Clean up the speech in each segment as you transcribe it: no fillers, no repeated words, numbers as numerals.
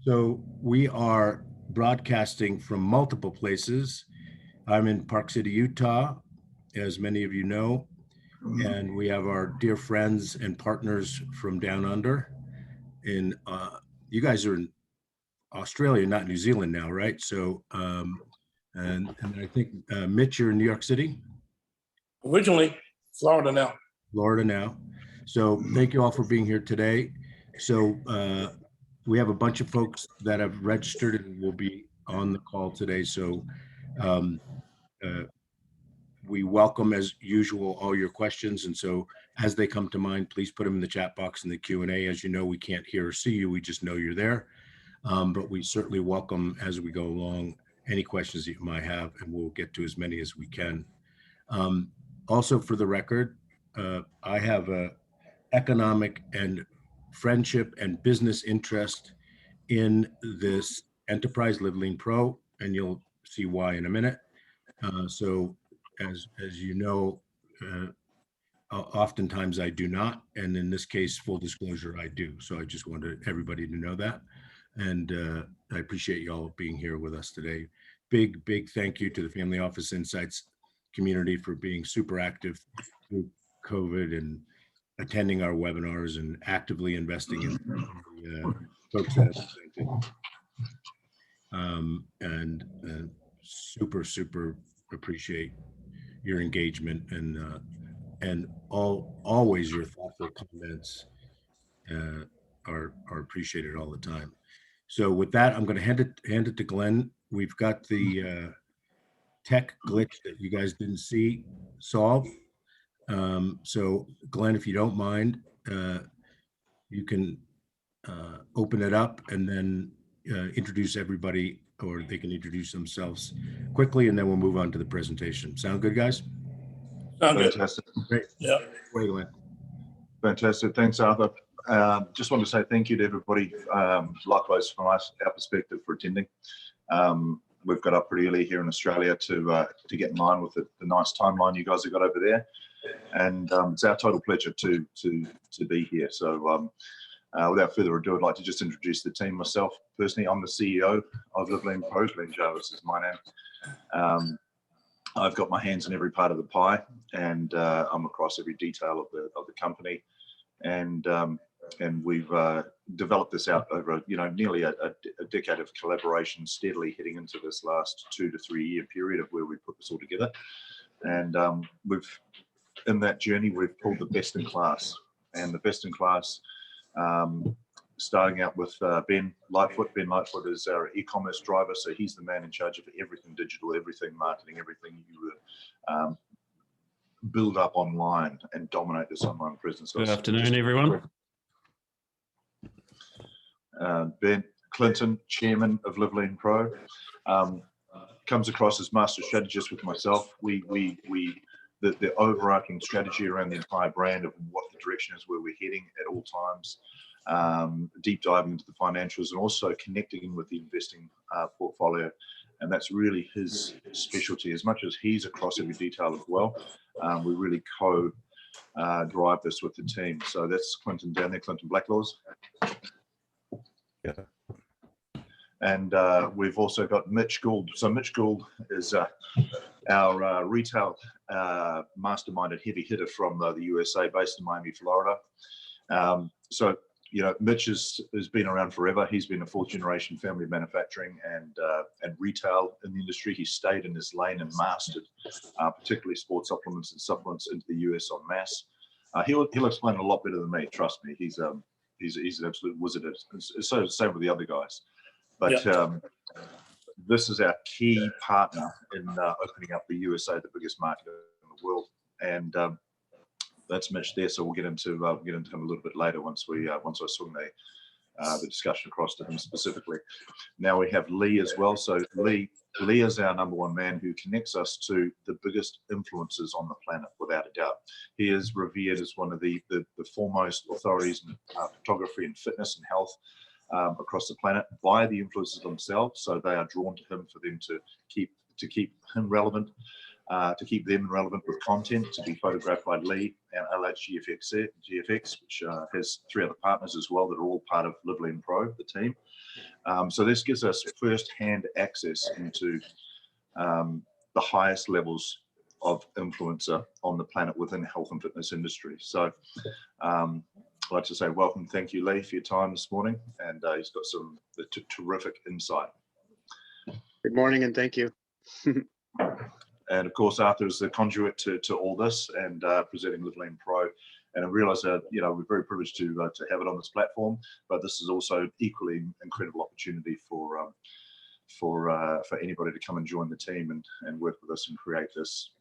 So we are broadcasting from multiple places. I'm in Park City, Utah, as many of you know, and we have our dear friends and partners from down under. You guys are in Australia, not New Zealand now, right? So, and I think Mitch, you're in New York City. Originally, Florida now. Florida now. So thank you all for being here today. So we have a bunch of folks that have registered and will be on the call today. So we welcome, as usual, all your questions. And so as they come to mind, please put them in the chat box in the Q&A. As you know, we can't hear or see you. We just know you're there. But we certainly welcome, as we go along, any questions that you might have, and we'll get to as many as we can. Also, for the record, I have a economic and friendship and business interest in this enterprise, LiveLeanPRO, and you'll see why in a minute. So as you know, oftentimes I do not, and in this case, full disclosure, I do. So I just wanted everybody to know that. And I appreciate you all being here with us today. Big thank you to the Family Office Insights community for being super active through COVID and attending our webinars and actively investing in the folks that have presented. And super appreciate your engagement and always your thoughtful comments are appreciated all the time. So with that, I'm going to hand it to Glen. We've got the tech glitch that you guys didn't see solved. So Glen, if you don't mind, you can open it up and then introduce everybody, or they can introduce themselves quickly, and then we'll move on to the presentation. Sound good, guys? Sound good. Fantastic. Great. Yeah. Way, Glen. Fantastic. Thanks, Arthur. Just want to say thank you to everybody, likewise from our perspective, for attending. We've got up pretty early here in Australia to get in line with the nice timeline you guys have got over there, and it's our total pleasure to be here. So without further ado, I'd like to just introduce the team. Myself personally, I'm the CEO of LiveLeanPRO. Glen Jarvis is my name. I've got my hands in every part of the pie, and I'm across every detail of the company, and we've developed this out over nearly a decade of collaboration, steadily heading into this last 2 to 3 year period of where we put this all together. And in that journey, we've pulled the best in class, and the best in class, starting out with Ben Lightfoot. Ben Lightfoot is our e-commerce driver, so he's the man in charge of everything digital, everything marketing, everything you would build up online and dominate this online presence. Good afternoon, everyone. Ben Clinton, chairman of LiveLeanPRO, comes across as master strategist with myself. The overarching strategy around the entire brand of what the direction is, where we're heading at all times, deep diving into the financials, and also connecting with the investing portfolio. And that's really his specialty. As much as he's across every detail as well, we really drive this with the team. So that's Clinton down there, Clinton Blacklaws. Yeah. And we've also got Mitch Gould. So Mitch Gould is our retail masterminded heavy hitter from the USA, based in Miami, Florida. So Mitch has been around forever. He's been a fourth generation family of manufacturing and retail in the industry. He stayed in his lane and mastered particularly sports supplements and supplements into the US en masse. He'll explain it a lot better than me. Trust me. He's an absolute wizard. So same with the other guys. But this is our key partner in opening up the USA, the biggest market in the world, and that's Mitch there. So we'll get into him a little bit later once I swing the discussion across to him specifically. Now we have Lee as well. So Lee is our #1 man who connects us to the biggest influencers on the planet, without a doubt. He is revered as one of the foremost authorities in photography and fitness and health across the planet by the influencers themselves. So they are drawn to him for them to keep him relevant. to keep them relevant with content, to be photographed by Lee and GFX, which has 3 other partners as well that are all part of LiveLeanPRO, the team. So this gives us first-hand access into the highest levels of influencer on the planet within the health and fitness industry. So I'd like to say welcome, thank you, Lee, for your time this morning, and he's got some terrific insight. Good morning, and thank you. And of course, Arthur is the conduit to all this and presenting LiveLeanPRO. And I realise that we're very privileged to have it on this platform, but this is also equally incredible opportunity for anybody to come and join the team and work with us and create this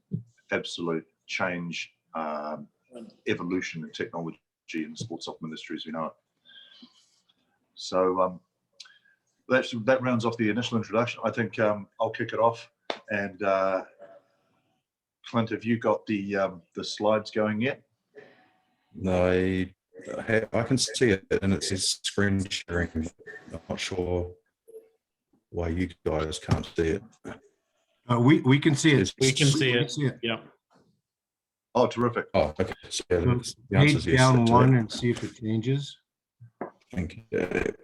absolute change, evolution in technology in the sports supplement industry as we know it. So that rounds off the initial introduction. I think I'll kick it off. And Clint, have you got the slides going yet? No, I can see it, and it says screen sharing. I'm not sure why you guys can't see it. We can see it. We can see We it. Yeah. Oh, terrific. Oh, okay. So yeah, So the answer is page yes. down to one it. and see if it changes. Thank you. There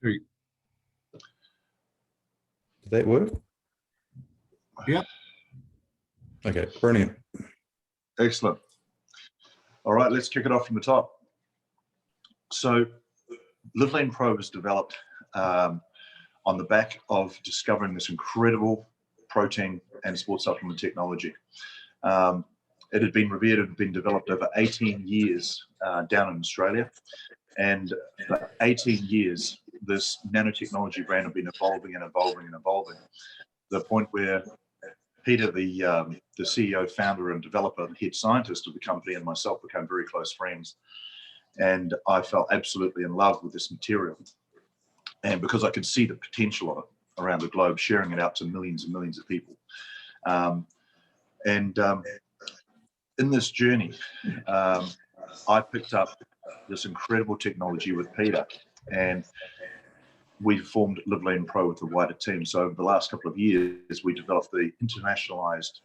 you- Did that work? Yep. Okay, brilliant. Excellent. All right, let's kick it off from the top. So LiveLeanPRO was developed on the back of discovering this incredible protein and sports supplement technology. It had been revered and been developed over 18 years down in Australia. And for 18 years, this nanotechnology brand had been evolving and evolving and evolving. To the point where Peter, the CEO, founder, and developer, and head scientist of the company, and myself became very close friends. And I fell absolutely in love with this material. And because I could see the potential of it around the globe, sharing it out to millions and millions of people. In this journey, I picked up this incredible technology with Peter, and we formed LiveLeanPRO with the wider team. So over the last couple of years, we developed the internationalized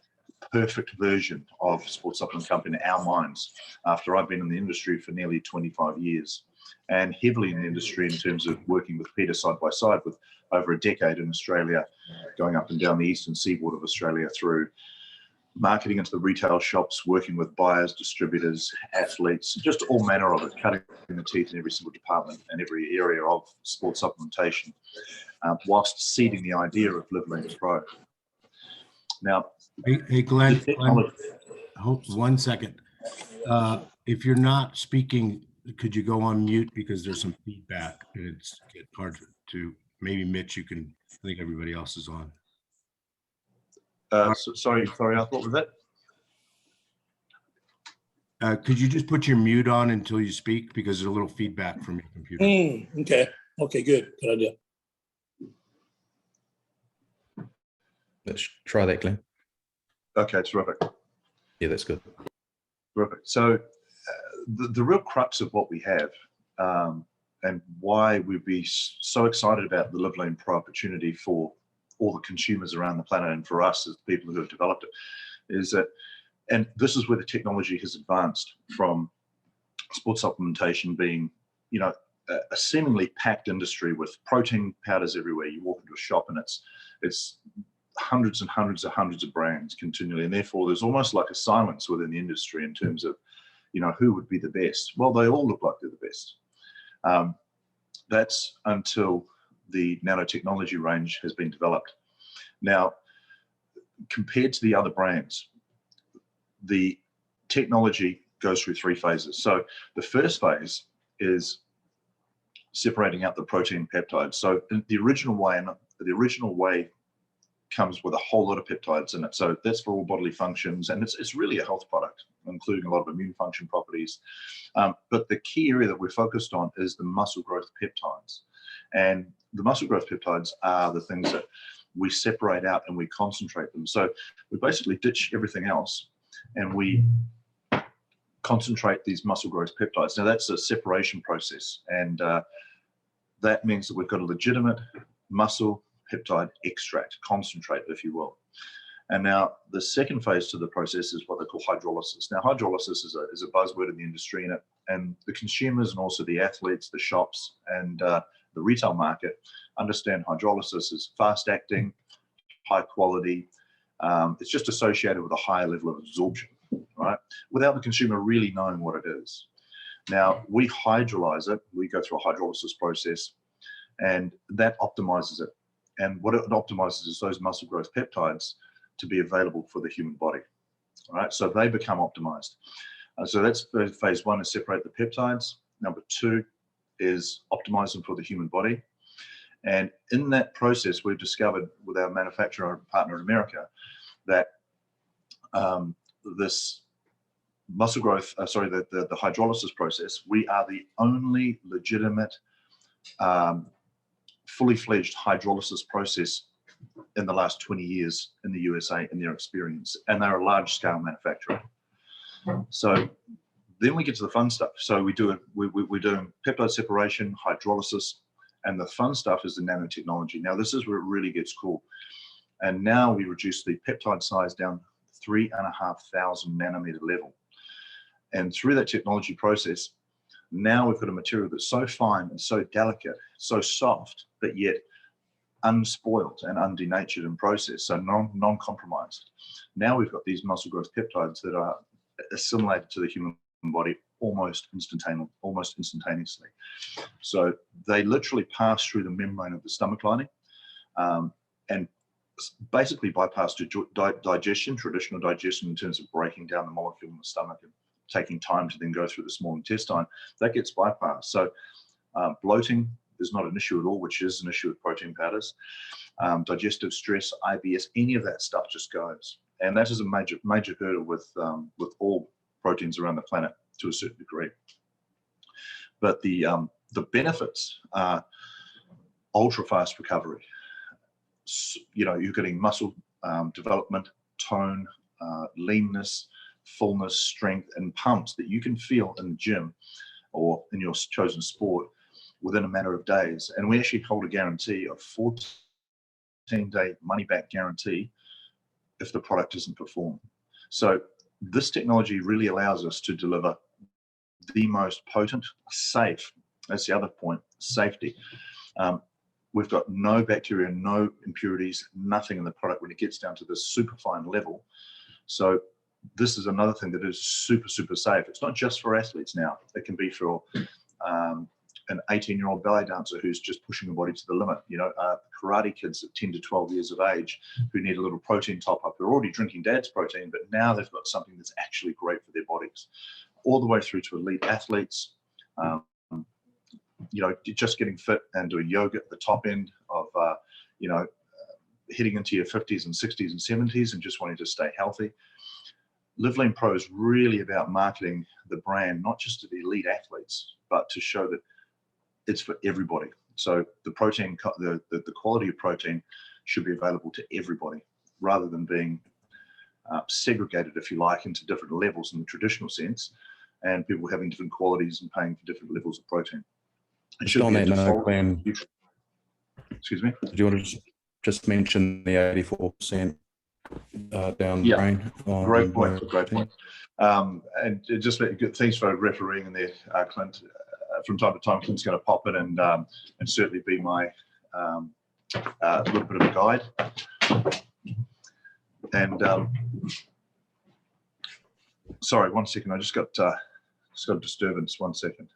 perfect version of sports supplement company in our minds, after I've been in the industry for nearly 25 years and heavily in the industry in terms of working with Peter side by side with over a decade in Australia, going up and down the eastern seaboard of Australia through marketing into the retail shops, working with buyers, distributors, athletes, just all manner of it, cutting the teeth in every single department and every area of sports supplementation, whilst seeding the idea of LiveLeanPRO. Now, Hey, Glenn, hold 1 second. If you're not speaking, could you go on mute, because there's some feedback and it's hard to, maybe Mitch, you can, I think everybody else is on. Sorry, what was that? Could you just put your mute on until you speak, because there's a little feedback from your computer. Okay, good idea. Let's try that, Glenn. Okay, terrific. Yeah, that's good. Terrific. So the real crux of what we have and why we'd be so excited about the LiveLeanPRO opportunity for all the consumers around the planet and for us as the people who have developed it is that, and this is where the technology has advanced from sports supplementation being, a seemingly packed industry with protein powders everywhere. You walk into a shop and it's hundreds and hundreds and hundreds of brands continually, and therefore there's almost like a silence within the industry in terms of, who would be the best. Well, they all look like they're the best. That's until the nanotechnology range has been developed. Now, compared to the other brands, the technology goes through 3 phases. So the first phase is separating out the protein peptides. So the original way comes with a whole lot of peptides in it. So that's for all bodily functions, and it's really a health product, including a lot of immune function properties. But the key area that we're focused on is the muscle growth peptides. And the muscle growth peptides are the things that we separate out and we concentrate them. So we basically ditch everything else and we concentrate these muscle growth peptides. Now that's a separation process, and that means that we've got a legitimate muscle peptide extract, concentrate, if you will. And now the second phase to the process is what they call hydrolysis. Now, hydrolysis is a buzzword in the industry, and the consumers and also the athletes, the shops, and the retail market understand hydrolysis is fast acting, high quality. It's just associated with a higher level of absorption, right? Without the consumer really knowing what it is. Now, we hydrolyze it. We go through a hydrolysis process, and that optimizes it. And what it optimizes is those muscle growth peptides to be available for the human body. All right, so they become optimized. So that's phase one, is separate the peptides. Number two is optimize them for the human body. And in that process, we've discovered with our manufacturer partner in America that this muscle growth, the hydrolysis process, we are the only legitimate, fully fledged hydrolysis process in the last 20 years in the USA in their experience, and they're a large scale manufacturer. So then we get to the fun stuff. So we're doing peptide separation, hydrolysis, and the fun stuff is the nanotechnology. Now this is where it really gets cool. And now we reduce the peptide size down 3,500 nanometer level. And through that technology process, now we've got a material that's so fine and so delicate, so soft, but yet unspoiled and undenatured in process, so non-compromised. Now we've got these muscle growth peptides that are assimilated to the human body almost instantaneously. So they literally pass through the membrane of the stomach lining and basically bypass digestion, traditional digestion in terms of breaking down the molecule in the stomach and taking time to then go through the small intestine. That gets bypassed. So bloating is not an issue at all, which is an issue with protein powders. Digestive stress, IBS, any of that stuff just goes. And that is a major hurdle with all proteins around the planet to a certain degree. But the benefits are ultra fast recovery. You know, you're getting muscle development, tone, leanness, fullness, strength, and pumps that you can feel in the gym or in your chosen sport within a matter of days. And we actually hold a guarantee of 14-day money-back guarantee if the product doesn't perform. So this technology really allows us to deliver the most potent, safe, that's the other point, safety. We've got no bacteria, no impurities, nothing in the product when it gets down to this super fine level. So this is another thing that is super, super safe. It's not just for athletes now. It can be for an 18-year-old ballet dancer who's just pushing the body to the limit. You know, karate kids at 10 to 12 years of age who need a little protein top up. They're already drinking dad's protein, but now they've got something that's actually great for their bodies. All the way through to elite athletes, you know, just getting fit and doing yoga at the top end of, you know, hitting into your 50s and 60s and 70s and just wanting to stay healthy. LiveLeanPRO is really about marketing the brand, not just to the elite athletes, but to show that it's for everybody. So the protein, the quality of protein should be available to everybody rather than being segregated, if you like, into different levels in the traditional sense, and people having different qualities and paying for different levels of protein. It should On be a that note, default. Glen, Excuse me? do you want to just mention the 84% down the Yeah. drain? Great point. Great point. And just thanks for refereeing in there, Clint. From time to time, Clint's going to pop in and certainly be my little bit of a guide. And sorry, 1 second. I just got a disturbance. 1 second.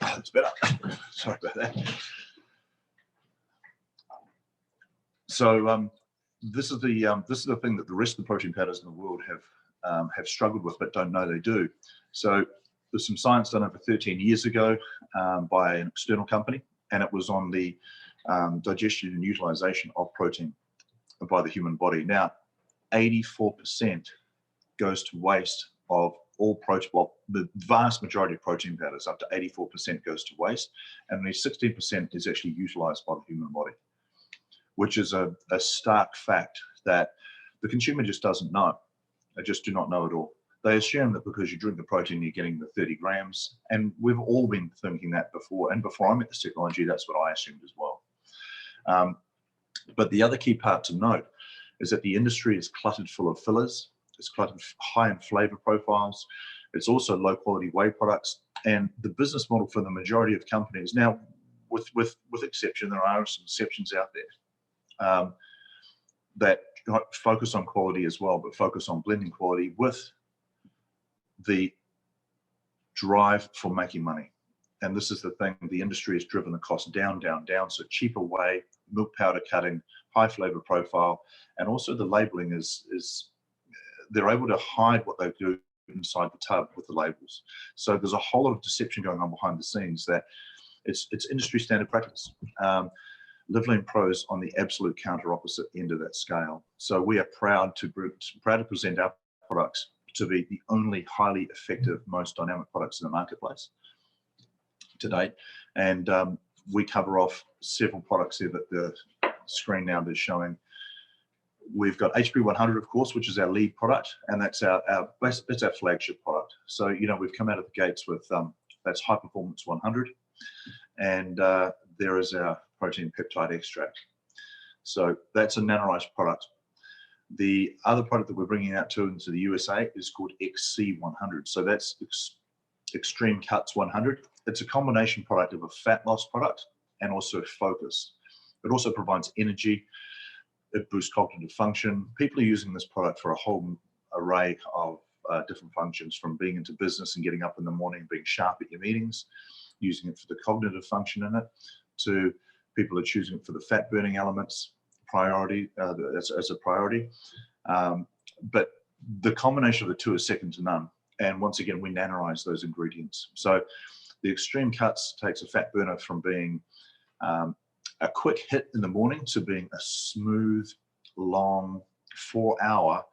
Oh, it's better. Sorry about that. So this is the thing that the rest of the protein powders in the world have struggled with, but don't know they do. So there's some science done over 13 years ago by an external company, and it was on the digestion and utilization of protein by the human body. Now, 84% goes to waste of all protein. Well, the vast majority of protein powders, up to 84%, goes to waste, and only 16% is actually utilized by the human body, which is a stark fact that the consumer just doesn't know. They just do not know at all. they assume that because you drink the protein, you're getting the 30 grams. And we've all been thinking that before. And before I met this technology, that's what I assumed as well. But the other key part to note is that the industry is cluttered full of fillers. It's cluttered high in flavor profiles. It's also low quality whey products. And the business model for the majority of companies now, with exception, there are some exceptions out there that focus on quality as well, but focus on blending quality with the drive for making money. And this is the thing, the industry has driven the cost down, down, down. So cheaper whey, milk powder cutting, high flavor profile, and also the labeling is they're able to hide what they do inside the tub with the labels. So there's a whole lot of deception going on behind the scenes that it's industry standard practice. LiveLeanPRO is on the absolute counter opposite end of that scale. So we are proud to present our products to be the only highly effective, most dynamic products in the marketplace to date. And we cover off several products here that the screen now is showing. We've got HB100, of course, which is our lead product, and that's our flagship product. So, you know, we've come out of the gates with that's High Performance 100, and there is our protein peptide extract. So that's a nanorized product. The other product that we're bringing out into the USA is called XC100. So that's Extreme Cuts 100. It's a combination product of a fat loss product and also focus. It also provides energy. It boosts cognitive function. People are using this product for a whole array of different functions, from being into business and getting up in the morning, being sharp at your meetings, using it for the cognitive function in it, to people are choosing it for the fat burning elements priority as a priority. But the combination of the two is second to none. And once again, we nanorize those ingredients. So the Extreme Cuts takes a fat burner from being a quick hit in the morning to being a smooth, long, 4-hour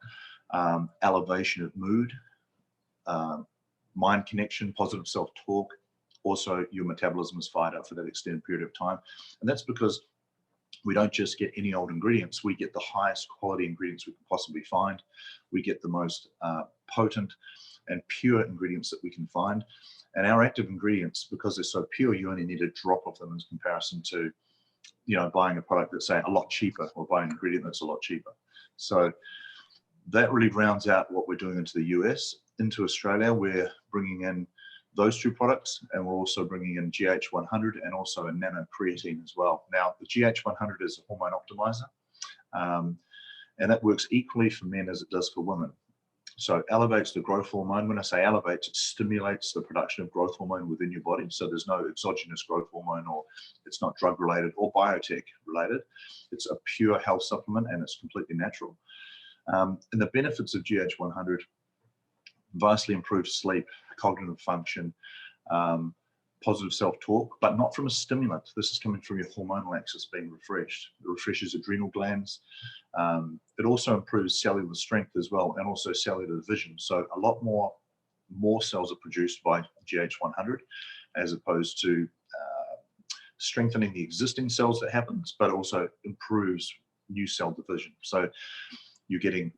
elevation of mood, mind connection, positive self-talk. Also, your metabolism is fired up for that extended period of time. And that's because we don't just get any old ingredients. We get the highest quality ingredients we can possibly find. We get the most potent and pure ingredients that we can find. And our active ingredients, because they're so pure, you only need a drop of them in comparison to, you know, buying a product that's, say, a lot cheaper, or buying an ingredient that's a lot cheaper. So that really rounds out what we're doing into the US. Into Australia, we're bringing in those two products, and we're also bringing in GH100 and also a nano creatine as well. Now, the GH100 is a hormone optimizer, and that works equally for men as it does for women. So it elevates the growth hormone. When I say elevates, it stimulates the production of growth hormone within your body. So there's no exogenous growth hormone, or it's not drug related or biotech related. It's a pure health supplement, and it's completely natural. And the benefits of GH100: vastly improved sleep, cognitive function, positive self-talk, but not from a stimulant. This is coming from your hormonal axis being refreshed. It refreshes adrenal glands. It also improves cellular strength as well, and also cellular vision. So a lot more cells are produced by GH100, as opposed to strengthening the existing cells that happens, but also improves new cell division. So you're getting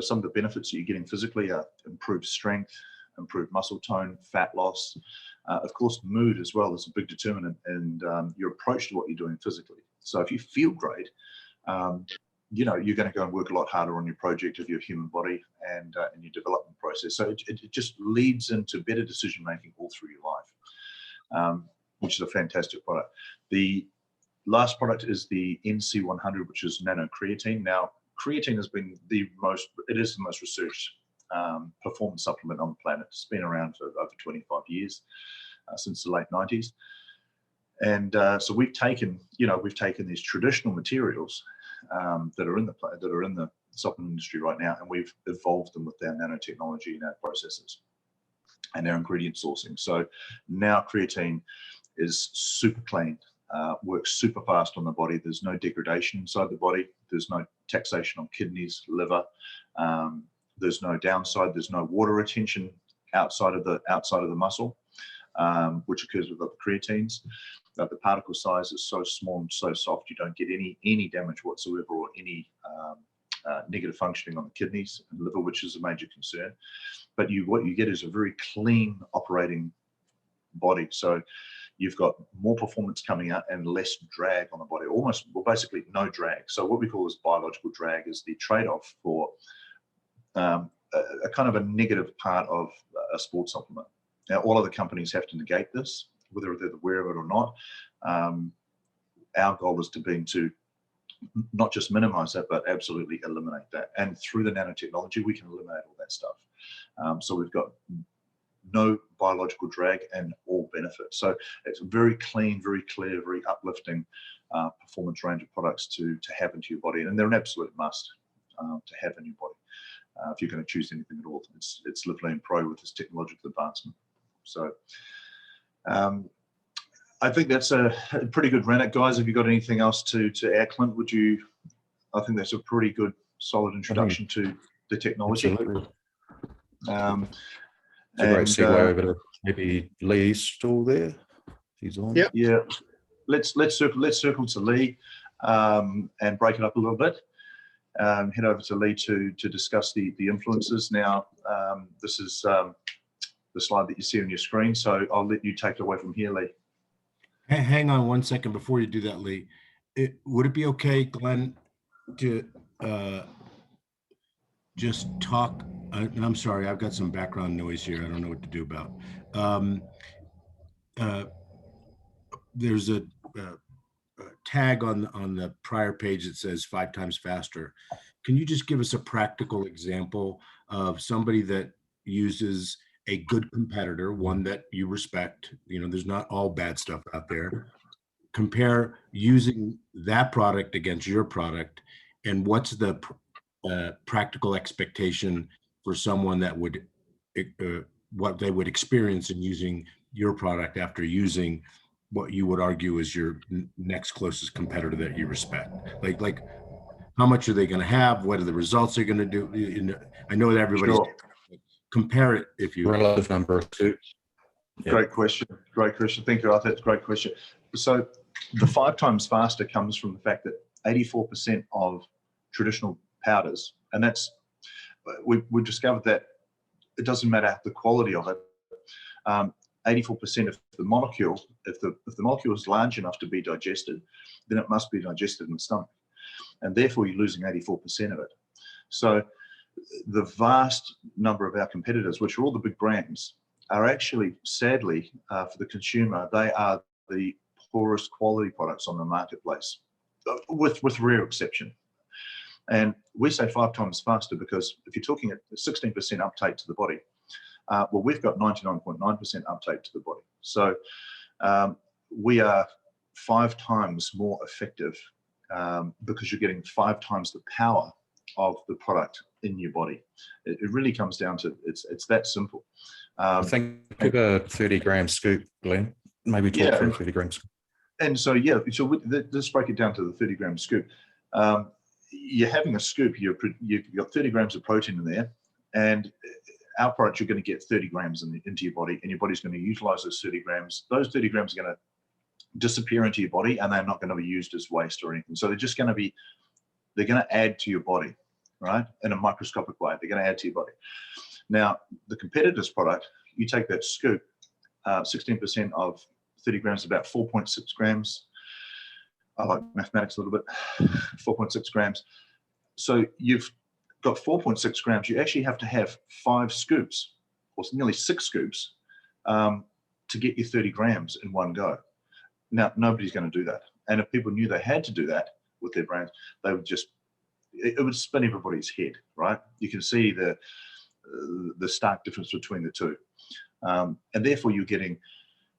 some of the benefits that you're getting physically are improved strength, improved muscle tone, fat loss. Of course, mood as well is a big determinant in your approach to what you're doing physically. So if you feel great, you know, you're going to go and work a lot harder on your project of your human body and your development process. So it just leads into better decision making all through your life, which is a fantastic product. The last product is the NC100, which is nano creatine. Now, creatine has been the most researched performance supplement on the planet. It's been around for over 25 years, since the late 90s. And so we've taken these traditional materials that are in the supplement industry right now, and we've evolved them with our nanotechnology and our processes and our ingredient sourcing. So now creatine is super clean, works super fast on the body. There's no degradation inside the body. There's no taxation on kidneys, liver. There's no downside. There's no water retention outside of the muscle, which occurs with other creatines. The particle size is so small and so soft, you don't get any damage whatsoever, or any negative functioning on the kidneys and liver, which is a major concern. But what you get is a very clean operating body. So you've got more performance coming out and less drag on the body, basically no drag. So what we call as biological drag is the trade-off for a kind of a negative part of a sports supplement. Now, all other companies have to negate this, whether they're aware of it or not. Our goal is to not just minimize that, but absolutely eliminate that. And through the nanotechnology, we can eliminate all that stuff. So we've got no biological drag and all benefits. So it's very clean, very clear, very uplifting performance range of products to have into your body. And they're an absolute must to have in your body. If you're going to choose anything at all, it's LiveLeanPRO with this technological advancement. So I think that's a pretty good run. Guys, have you got anything else to add, Clint? I think that's a pretty good, solid introduction to the technology. Absolutely. It's a great segue over to maybe Lee's still there. He's on. Yep. Yeah. Let's circle to Lee and break it up a little bit. Head over to Lee to discuss the influences. Now, this is the slide that you see on your screen, so I'll let you take it away from here, Lee. Hang on one second before you do that, Lee. Would it be okay, Glenn, to just talk? And I'm sorry, I've got some background noise here. I don't know what to do about. There's a tag on the prior page that says 5 times faster. Can you just give us a practical example of somebody that uses a good competitor, one that you respect? You know, there's not all bad stuff out there. Compare using that product against your product, and what's the practical expectation for someone that would what they would experience in using your product after using what you would argue is your next closest competitor that you respect. Like how much are they going to have? What are the results they're going to do? You know, I know that everybody's Sure. Compare it if you Relative number of two. Yep. Great question. Thank you, Arthur. That's a great question. So the 5 times faster comes from the fact that 84% of traditional powders, and that's we discovered that it doesn't matter the quality of it. 84% of the molecule, if the molecule is large enough to be digested, then it must be digested in the stomach, and therefore you're losing 84% of it. So the vast number of our competitors, which are all the big brands, are actually, sadly, for the consumer, they are the poorest quality products on the marketplace, with rare exception. And we say 5 times faster because if you're talking at 16% uptake to the body, well, we've got 99.9% uptake to the body. So we are 5 times more effective because you're getting 5 times the power of the product in your body. It really comes down to it's that simple. I think of a 30-gram scoop, Glenn. Maybe talk through 30-gram scoop. And so, so let's break it down to the 30-gram scoop. You're having a scoop, you've got 30 grams of protein in there, and our product, you're going to get 30 grams into your body, and your body's going to utilize those 30 grams. Those 30 grams are going to disappear into your body, and they're not going to be used as waste or anything. So they're just going to they're going to add to your body, right? In a microscopic way, they're going to add to your body. Now, the competitor's product, you take that scoop, 16% of 30 grams, about 4.6 grams. I like mathematics a little bit, 4.6 grams. So you've got 4.6 grams. You actually have to have 5 scoops, or nearly 6 scoops, to get your 30 grams in one go. Now, nobody's going to do that. And if people knew they had to do that with their brands, they would it would spin everybody's head, right? You can see the stark difference between the two. And therefore, you're getting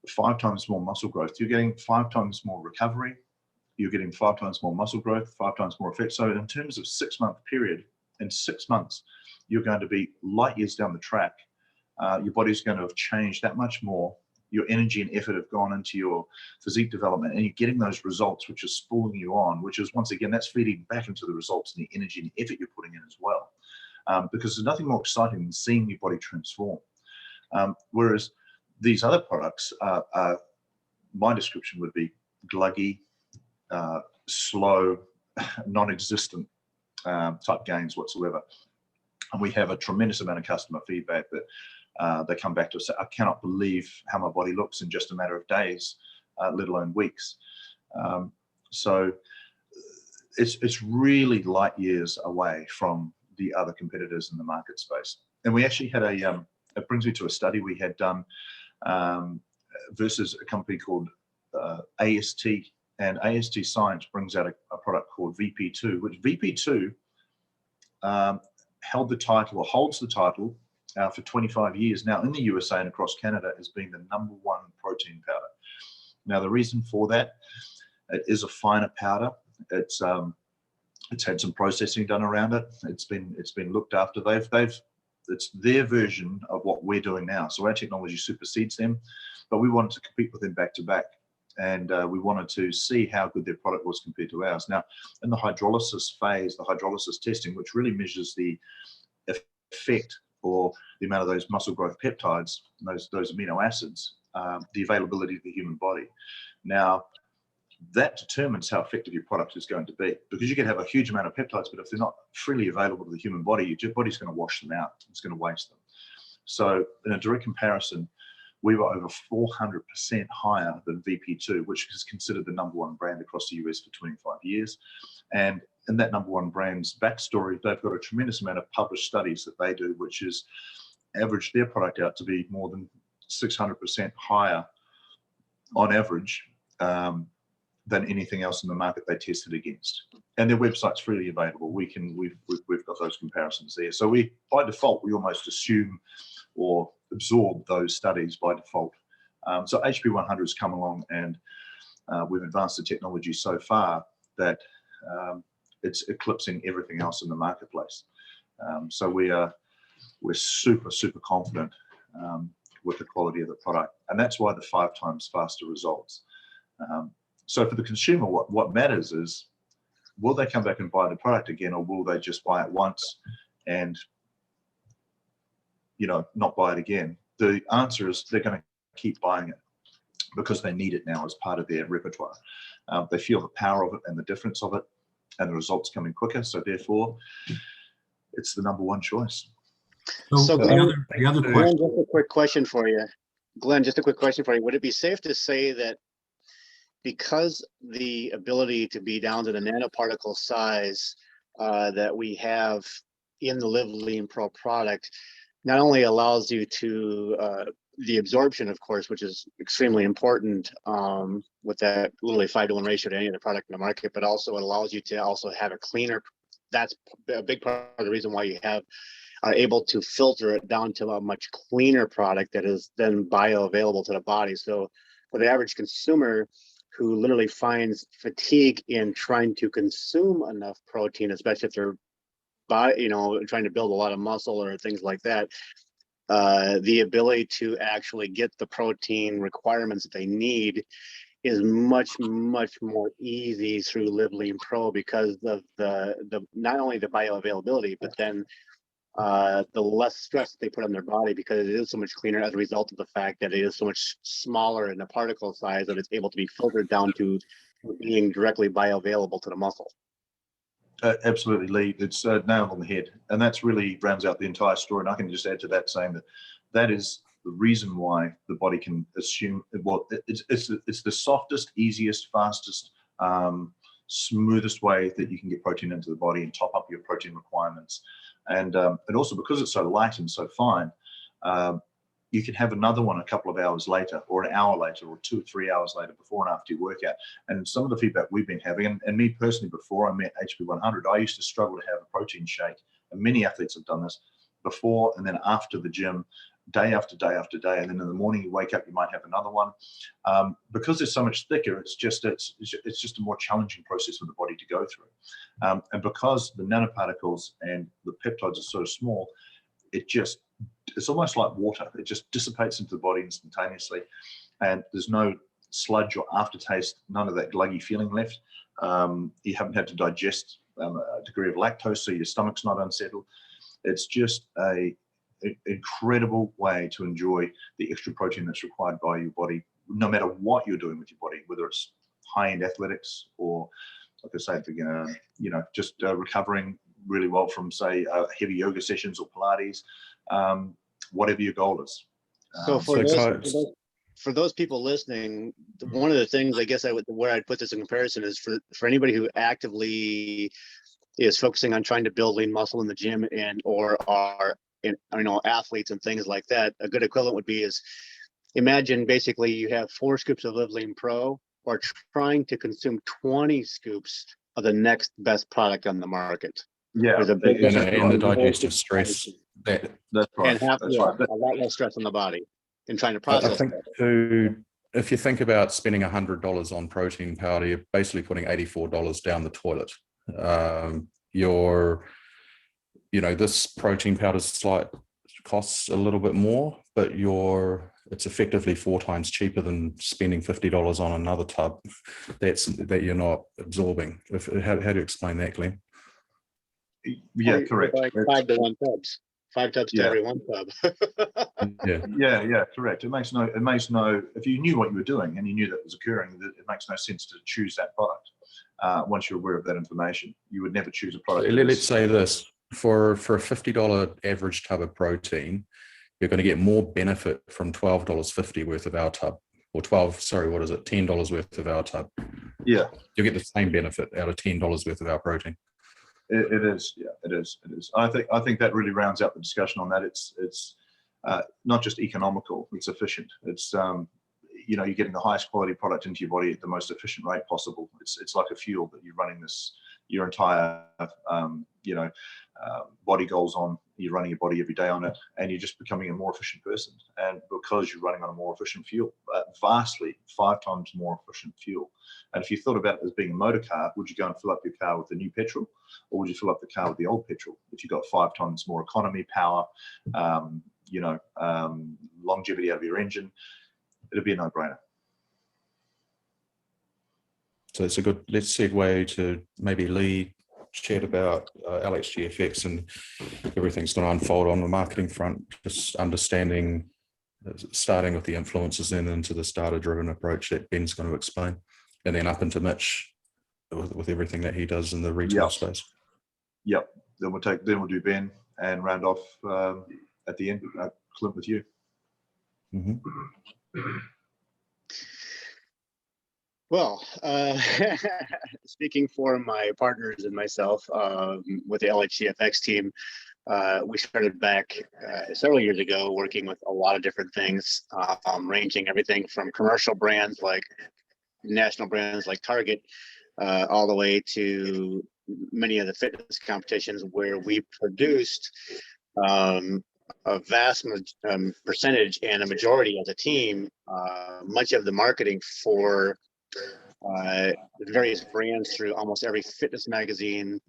5 times more muscle growth. You're getting 5 times more recovery. You're getting 5 times more muscle growth, 5 times more effect. So in terms of 6-month period, in 6 months, you're going to be light years down the track. Your body's going to have changed that much more. Your energy and effort have gone into your physique development, and you're getting those results, which is spooling you on, which is, once again, that's feeding back into the results and the energy and effort you're putting in as well. Because there's nothing more exciting than seeing your body transform. Whereas these other products, my description would be gluggy, slow, non-existent. type gains whatsoever. And we have a tremendous amount of customer feedback that they come back to us, say, I cannot believe how my body looks in just a matter of days, let alone weeks. So it's really light years away from the other competitors in the market space. And we actually had it brings me to a study we had done versus a company called AST, and AST Science brings out a product called VP2, which VP2 held the title, or holds the title for 25 years now in the USA and across Canada as being the #1 protein powder. Now, the reason for that, it is a finer powder. It's had some processing done around it. It's been looked after. It's their version of what we're doing now. So our technology supersedes them, but we wanted to compete with them back to back. And we wanted to see how good their product was compared to ours. Now, in the hydrolysis phase, the hydrolysis testing, which really measures the effect or the amount of those muscle growth peptides, those amino acids, the availability to the human body. Now, that determines how effective your product is going to be, because you can have a huge amount of peptides, but if they're not freely available to the human body, your body's going to wash them out. It's going to waste them. So in a direct comparison, we were over 400% higher than VP2, which is considered the #1 brand across the US for 25 years. And in that #1 brand's backstory, they've got a tremendous amount of published studies that they do, which is average their product out to be more than 600% higher on average than anything else in the market they tested against. And their website's freely available. We've got those comparisons there. So by default, we almost assume or absorb those studies by default. So HP100 has come along, and we've advanced the technology so far that it's eclipsing everything else in the marketplace. So we're super, super confident with the quality of the product, and that's why the 5 times faster results. So for the consumer, what matters is, will they come back and buy the product again, or will they just buy it once and not buy it again? The answer is they're going to keep buying it because they need it now as part of their repertoire. They feel the power of it and the difference of it, and the results coming quicker. So therefore, it's the #1 choice. So the other Glenn, question. just a quick question for you. Glenn, just a quick question for you. Would it be safe to say that because the ability to be down to the nanoparticle size that we have in the LiveLeanPRO product not only allows you to the absorption, of course, which is extremely important with that literally 5-to-1 ratio to any other product in the market, but also it allows you to also have a cleaner. That's a big part of the reason why you are able to filter it down to a much cleaner product that is then bioavailable to the body. So for the average consumer who literally finds fatigue in trying to consume enough protein, especially if they're trying to build a lot of muscle or things like that, the ability to actually get the protein requirements that they need is much more easy through LiveLeanPRO because of the not only the bioavailability, but then the less stress they put on their body, because it is so much cleaner as a result of the fact that it is so much smaller in the particle size that it's able to be filtered down to being directly bioavailable to the muscle. Absolutely, Lee. It's nailed on the head, and that's really rounds out the entire story. And I can just add to that, saying that is the reason why the body can assume. Well, it's the softest, easiest, fastest, smoothest way that you can get protein into the body and top up your protein requirements. And also because it's so light and so fine, you can have another one a couple of hours later, or an hour later, or 2 or 3 hours later, before and after your workout. And some of the feedback we've been having, and me personally, before I met HP100, I used to struggle to have a protein shake, and many athletes have done this before and then after the gym, day after day after day, and then in the morning you wake up, you might have another one. Because they're so much thicker, it's just a more challenging process for the body to go through. And because the nanoparticles and the peptides are so small, it's almost like water. It just dissipates into the body instantaneously, and there's no sludge or aftertaste, none of that gluggy feeling left. You haven't had to digest a degree of lactose, so your stomach's not unsettled. It's just an incredible way to enjoy the extra protein that's required by your body, no matter what you're doing with your body, whether it's high-end athletics or, like I say, just recovering, really well from, say, heavy yoga sessions or Pilates, whatever your goal is. So for so those, guys- for those people listening, one of the things I guess where I'd put this in comparison is for anybody who actively is focusing on trying to build lean muscle in the gym or are athletes and things like that. A good equivalent would be is imagine basically you have 4 scoops of LiveLeanPRO or trying to consume 20 scoops of the next best product on the market. Yeah, There's a big and the digestive stress that that's right. and That's right. a lot less stress on the body and trying to I process think that. if you think about spending $100 on protein powder, you're basically putting $84 down the toilet. This protein powder costs a little bit more, but it's effectively 4 times cheaper than spending $50 on another tub that you're not absorbing. How do you explain that, Glenn? Yeah, correct. Like 5 to 1 tubs. 5 tubs to every 1 tub. Yeah. Correct. It makes no. If you knew what you were doing and you knew that was occurring, it makes no sense to choose that product. Once you're aware of that information, you would never choose a product. Let's say this: for a $50 average tub of protein, you're going to get more benefit from $12.50 worth of our tub, or $10 worth of our tub. Yeah, You'll get the same benefit out of $10 worth of our protein. it is. Yeah, it is. I think that really rounds out the discussion on that. It's not just economical; it's efficient. It's you're getting the highest quality product into your body at the most efficient rate possible. It's like a fuel that you're running your entire body goals on. You're running your body every day on it, and you're just becoming a more efficient person. And because you're running on a more efficient fuel, vastly 5 times more efficient fuel. And if you thought about it as being a motor car, would you go and fill up your car with the new petrol, or would you fill up the car with the old petrol? If you got 5 times more economy, power, longevity out of your engine, it'd be a no-brainer. So it's let's segue to maybe Lee chat about LHGFX and everything's going to unfold on the marketing front, just understanding, starting with the influencers and into this data-driven approach that Ben's going to explain, and then up into Mitch with everything that he does in the retail space. Yep. Then we'll do Ben and round off at the end. Clint, with you. Mm-hmm. Well, speaking for my partners and myself with the LHGFX team, we started back several years ago working with a lot of different things, ranging everything from commercial brands like national brands like Target, all the way to many of the fitness competitions where we produced a vast percentage and a majority as a team, much of the marketing for various brands through almost every fitness magazine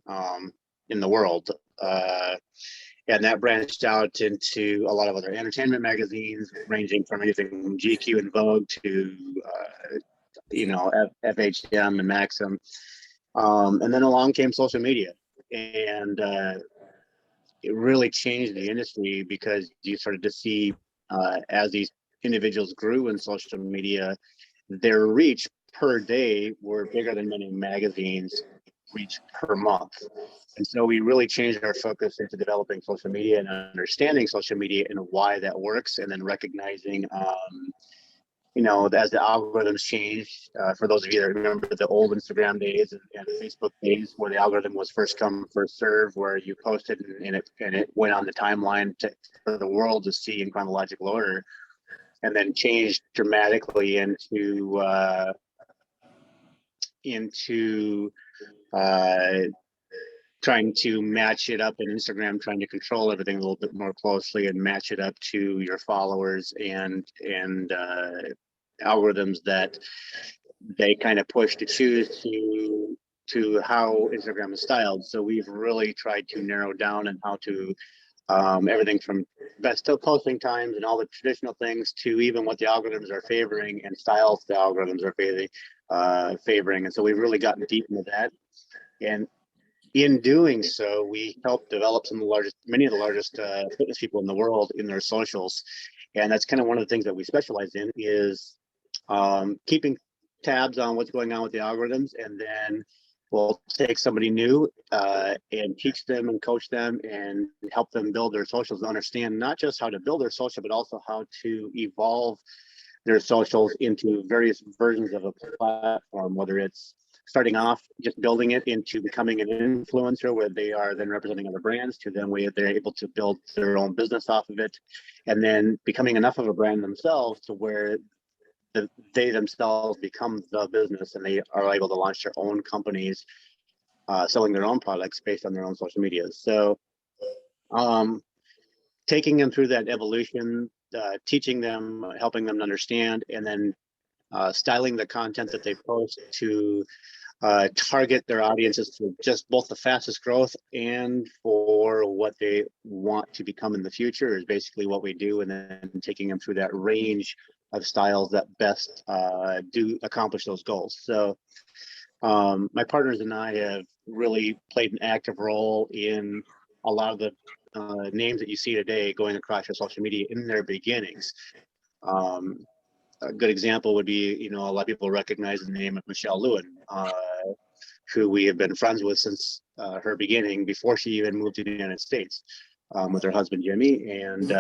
in the world. And that branched out into a lot of other entertainment magazines, ranging from anything from GQ and Vogue to, FHM and Maxim. And then along came social media. And it really changed the industry because you started to see, as these individuals grew in social media, their reach per day were bigger than many magazines reach per month. And so we really changed our focus into developing social media and understanding social media and why that works, and then recognizing, as the algorithms changed, for those of you that remember the old Instagram days and Facebook days where the algorithm was first come, first serve, where you posted and it went on the timeline for the world to see in chronological order, and then changed dramatically into trying to match it up in Instagram, trying to control everything a little bit more closely and match it up to your followers and algorithms that they kind of push to choose to how Instagram is styled. So we've really tried to narrow down on how to everything from best posting times and all the traditional things to even what the algorithms are favoring and styles the algorithms are favoring. And so we've really gotten deep into that. And in doing so, we helped develop many of the largest fitness people in the world in their socials. And that's kind of one of the things that we specialize in is keeping tabs on what's going on with the algorithms, and then we'll take somebody new and teach them and coach them and help them build their socials and understand not just how to build their social, but also how to evolve their socials into various versions of a platform, whether it's starting off just building it into becoming an influencer where they are then representing other brands, to then where they're able to build their own business off of it, and then becoming enough of a brand themselves to where they themselves become the business and they are able to launch their own companies, selling their own products based on their own social media. So taking them through that evolution, teaching them, helping them to understand, and then styling the content that they post to target their audiences for just both the fastest growth and for what they want to become in the future is basically what we do. And then taking them through that range of styles that best do accomplish those goals. So my partners and I have really played an active role in a lot of the names that you see today going across your social media in their beginnings. A good example would be, a lot of people recognize the name of Michelle Lewin, who we have been friends with since her beginning, before she even moved to the United States, with her husband, Jimmy, and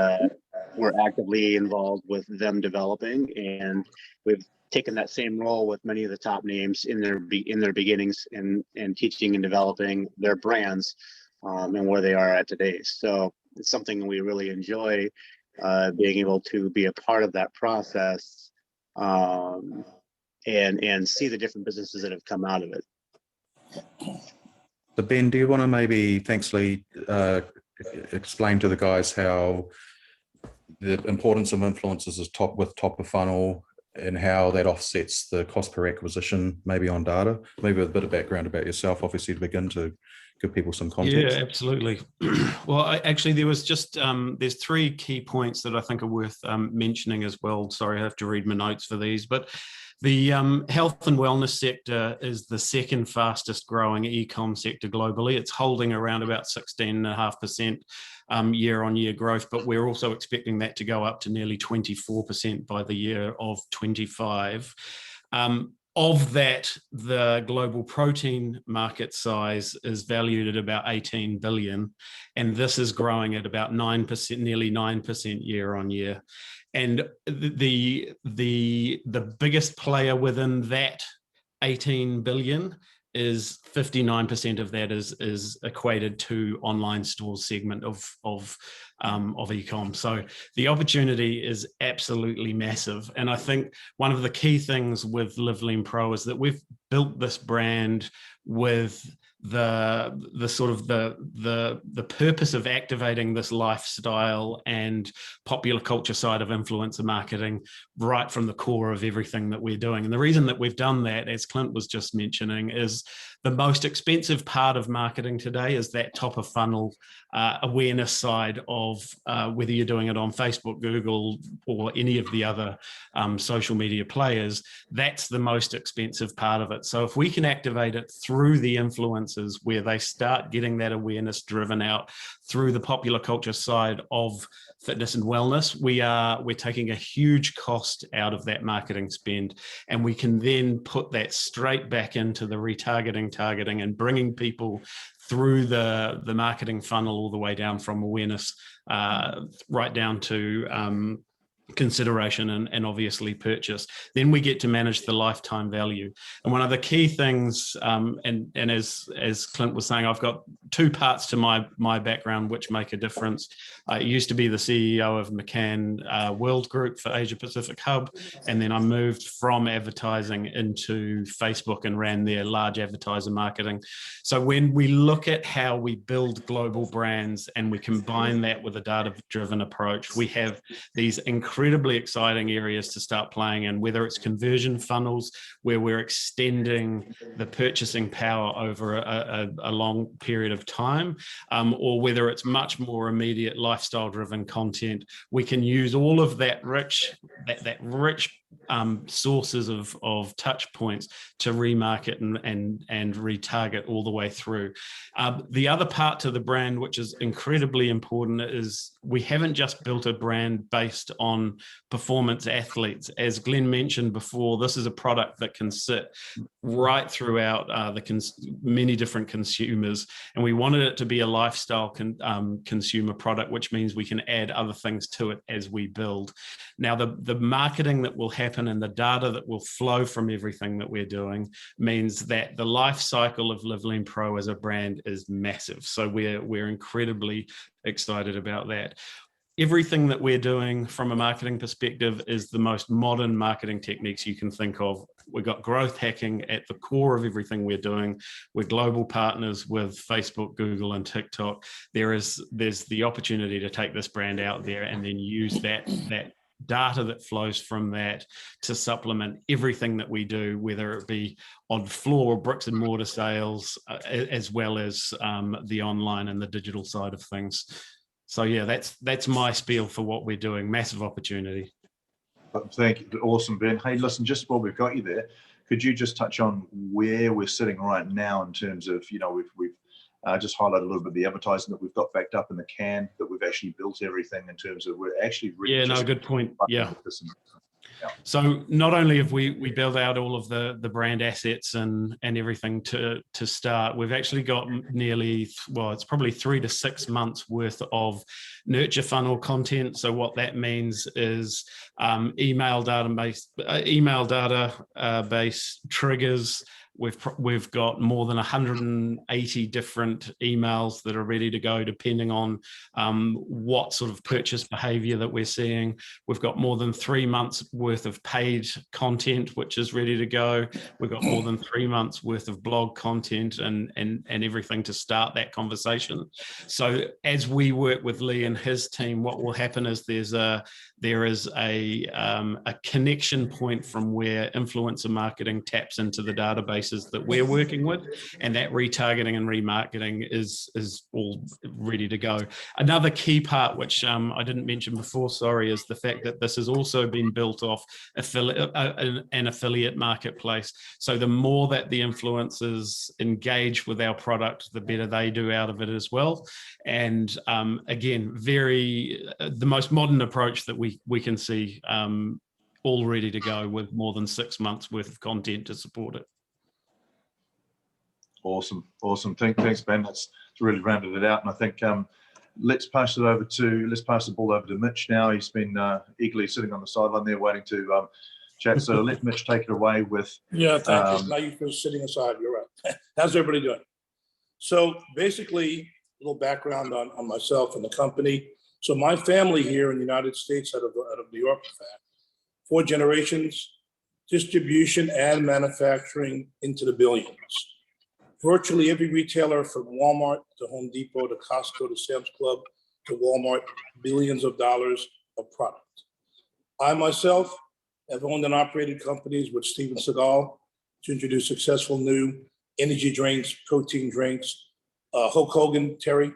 we're actively involved with them developing, and we've taken that same role with many of the top names in their beginnings and teaching and developing their brands and where they are at today. So it's something we really enjoy, being able to be a part of that process and see the different businesses that have come out of it. So Ben, do you want to maybe, thanks Lee, explain to the guys how the importance of influencers is top of funnel and how that offsets the cost per acquisition, maybe on data, maybe with a bit of background about yourself, obviously, to begin to give people some context? Yeah, absolutely. Well, actually, there was just, there's three key points that I think are worth mentioning as well. Sorry, I have to read my notes for these, but the health and wellness sector is the second fastest growing e-com sector globally. It's holding around about 16.5% year-on-year growth, but we're also expecting that to go up to nearly 24% by the year of 25. Of that, the global protein market size is valued at about 18 billion, and this is growing at about 9%, nearly 9% year on year. And the biggest player within that 18 billion is 59% of that is equated to online stores segment of e-com. So the opportunity is absolutely massive. And I think one of the key things with LiveLeanPRO is that we've built this brand with the purpose of activating this lifestyle and popular culture side of influencer marketing right from the core of everything that we're doing. And the reason that we've done that, as Clint was just mentioning, is the most expensive part of marketing today is that top of funnel awareness side of whether you're doing it on Facebook, Google, or any of the other social media players. That's the most expensive part of it. So if we can activate it through the influencers, where they start getting that awareness driven out through the popular culture side of fitness and wellness, we're taking a huge cost out of that marketing spend, and we can then put that straight back into the retargeting, targeting, and bringing people through the marketing funnel all the way down from awareness right down to consideration and obviously purchase. Then we get to manage the lifetime value. And one of the key things, and as Clint was saying, I've got two parts to my background which make a difference. I used to be the CEO of McCann World Group for Asia Pacific Hub, and then I moved from advertising into Facebook and ran their large advertiser marketing. So when we look at how we build global brands and we combine that with a data-driven approach, we have these incredibly exciting areas to start playing in, whether it's conversion funnels, where we're extending the purchasing power over a long period of time, or whether it's much more immediate lifestyle driven content. We can use all of that rich sources of touch points to remarket and retarget all the way through. The other part to the brand, which is incredibly important, is we haven't just built a brand based on performance athletes. As Glenn mentioned before, this is a product that can sit right throughout many different consumers, and we wanted it to be a lifestyle consumer product, which means we can add other things to it as we build. Now, the marketing that will happen and the data that will flow from everything that we're doing means that the life cycle of LiveLeanPRO as a brand is massive. So we're incredibly excited about that. Everything that we're doing from a marketing perspective is the most modern marketing techniques you can think of. We've got growth hacking at the core of everything we're doing. We're global partners with Facebook, Google, and TikTok. There's the opportunity to take this brand out there and then use that data that flows from that to supplement everything that we do, whether it be on floor bricks and mortar sales, as well as the online and the digital side of things. So yeah, that's my spiel for what we're doing. Massive opportunity. Thank you. Awesome, Ben. Hey, listen, just while we've got you there, could you just touch on where we're sitting right now in terms of, we've just highlighted a little bit of the advertising that we've got backed up in the can, that we've actually built everything in terms of we're actually really good point. Yeah. Yeah. So not only have we built out all of the brand assets and everything to start, we've actually got nearly, it's probably 3 to 6 months worth of nurture funnel content. So what that means is email database triggers. We've got more than 180 different emails that are ready to go, depending on what sort of purchase behavior that we're seeing. We've got more than 3 months worth of paid content, which is ready to go. We've got more than 3 months worth of blog content and everything to start that conversation. So as we work with Lee and his team, what will happen is there is a connection point from where influencer marketing taps into the database that we're working with, and that retargeting and remarketing is all ready to go. Another key part, which I didn't mention before, sorry, is the fact that this has also been built off an affiliate marketplace. So the more that the influencers engage with our product, the better they do out of it as well. And again, the most modern approach that we can see, all ready to go with more than 6 months worth of content to support it. Awesome. Thanks, Ben. That's really rounded it out. And I think let's pass the ball over to Mitch now. He's been eagerly sitting on the sideline there waiting to chat. So let Mitch take it away with. Yeah, thank you. Now you're sitting aside. You're right. How's everybody doing? So basically, a little background on myself and the company. So my family here in the United States, out of New York, in fact, 4 generations, distribution and manufacturing into the billions. Virtually every retailer from Walmart to Home Depot to Costco to Sam's Club to Walmart, billions of dollars of product. I myself have owned and operated companies with Steven Seagal to introduce successful new energy drinks, protein drinks, Hulk Hogan, Terry.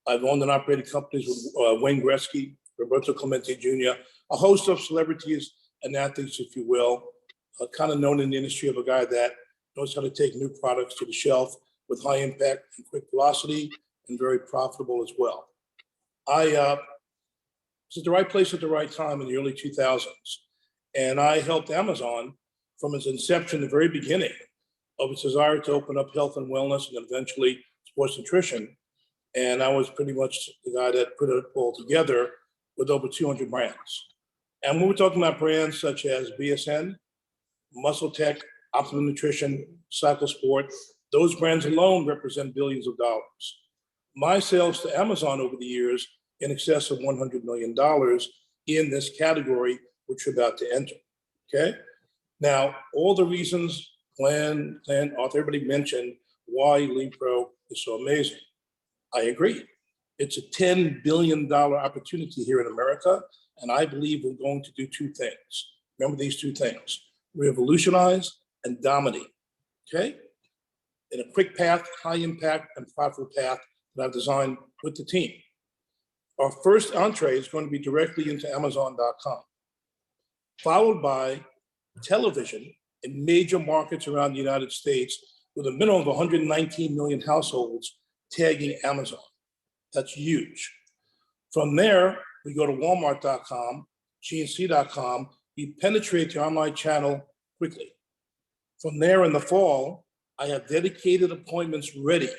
I've owned and operated companies with Wayne Gretzky, Roberto Clemente Jr., a host of celebrities and athletes, if you will, kind of known in the industry of a guy that knows how to take new products to the shelf with high impact and quick velocity and very profitable as well. I was at the right place at the right time in the early 2000s. And I helped Amazon from its inception, the very beginning of its desire to open up health and wellness and eventually sports nutrition. And I was pretty much the guy that put it all together with over 200 brands. And when we're talking about brands such as BSN, Muscletech, Optimum Nutrition, CycleSport, those brands alone represent billions of dollars. My sales to Amazon over the years in excess of $100 million in this category, which we're about to enter, okay? Now, all the reasons Glen, Arthur, everybody mentioned why LiveLeanPRO is so amazing. I agree. It's a $10 billion opportunity here in America, and I believe we're going to do 2 things. Remember these 2 things: revolutionize and dominate, okay? In a quick path, high impact, and profitable path that I've designed with the team. Our first entree is going to be directly into Amazon.com. followed by television in major markets around the United States with a minimum of 119 million households tagging Amazon. That's huge. From there, we go to Walmart.com, GNC.com. We penetrate the online channel quickly. From there in the fall, I have dedicated appointments ready,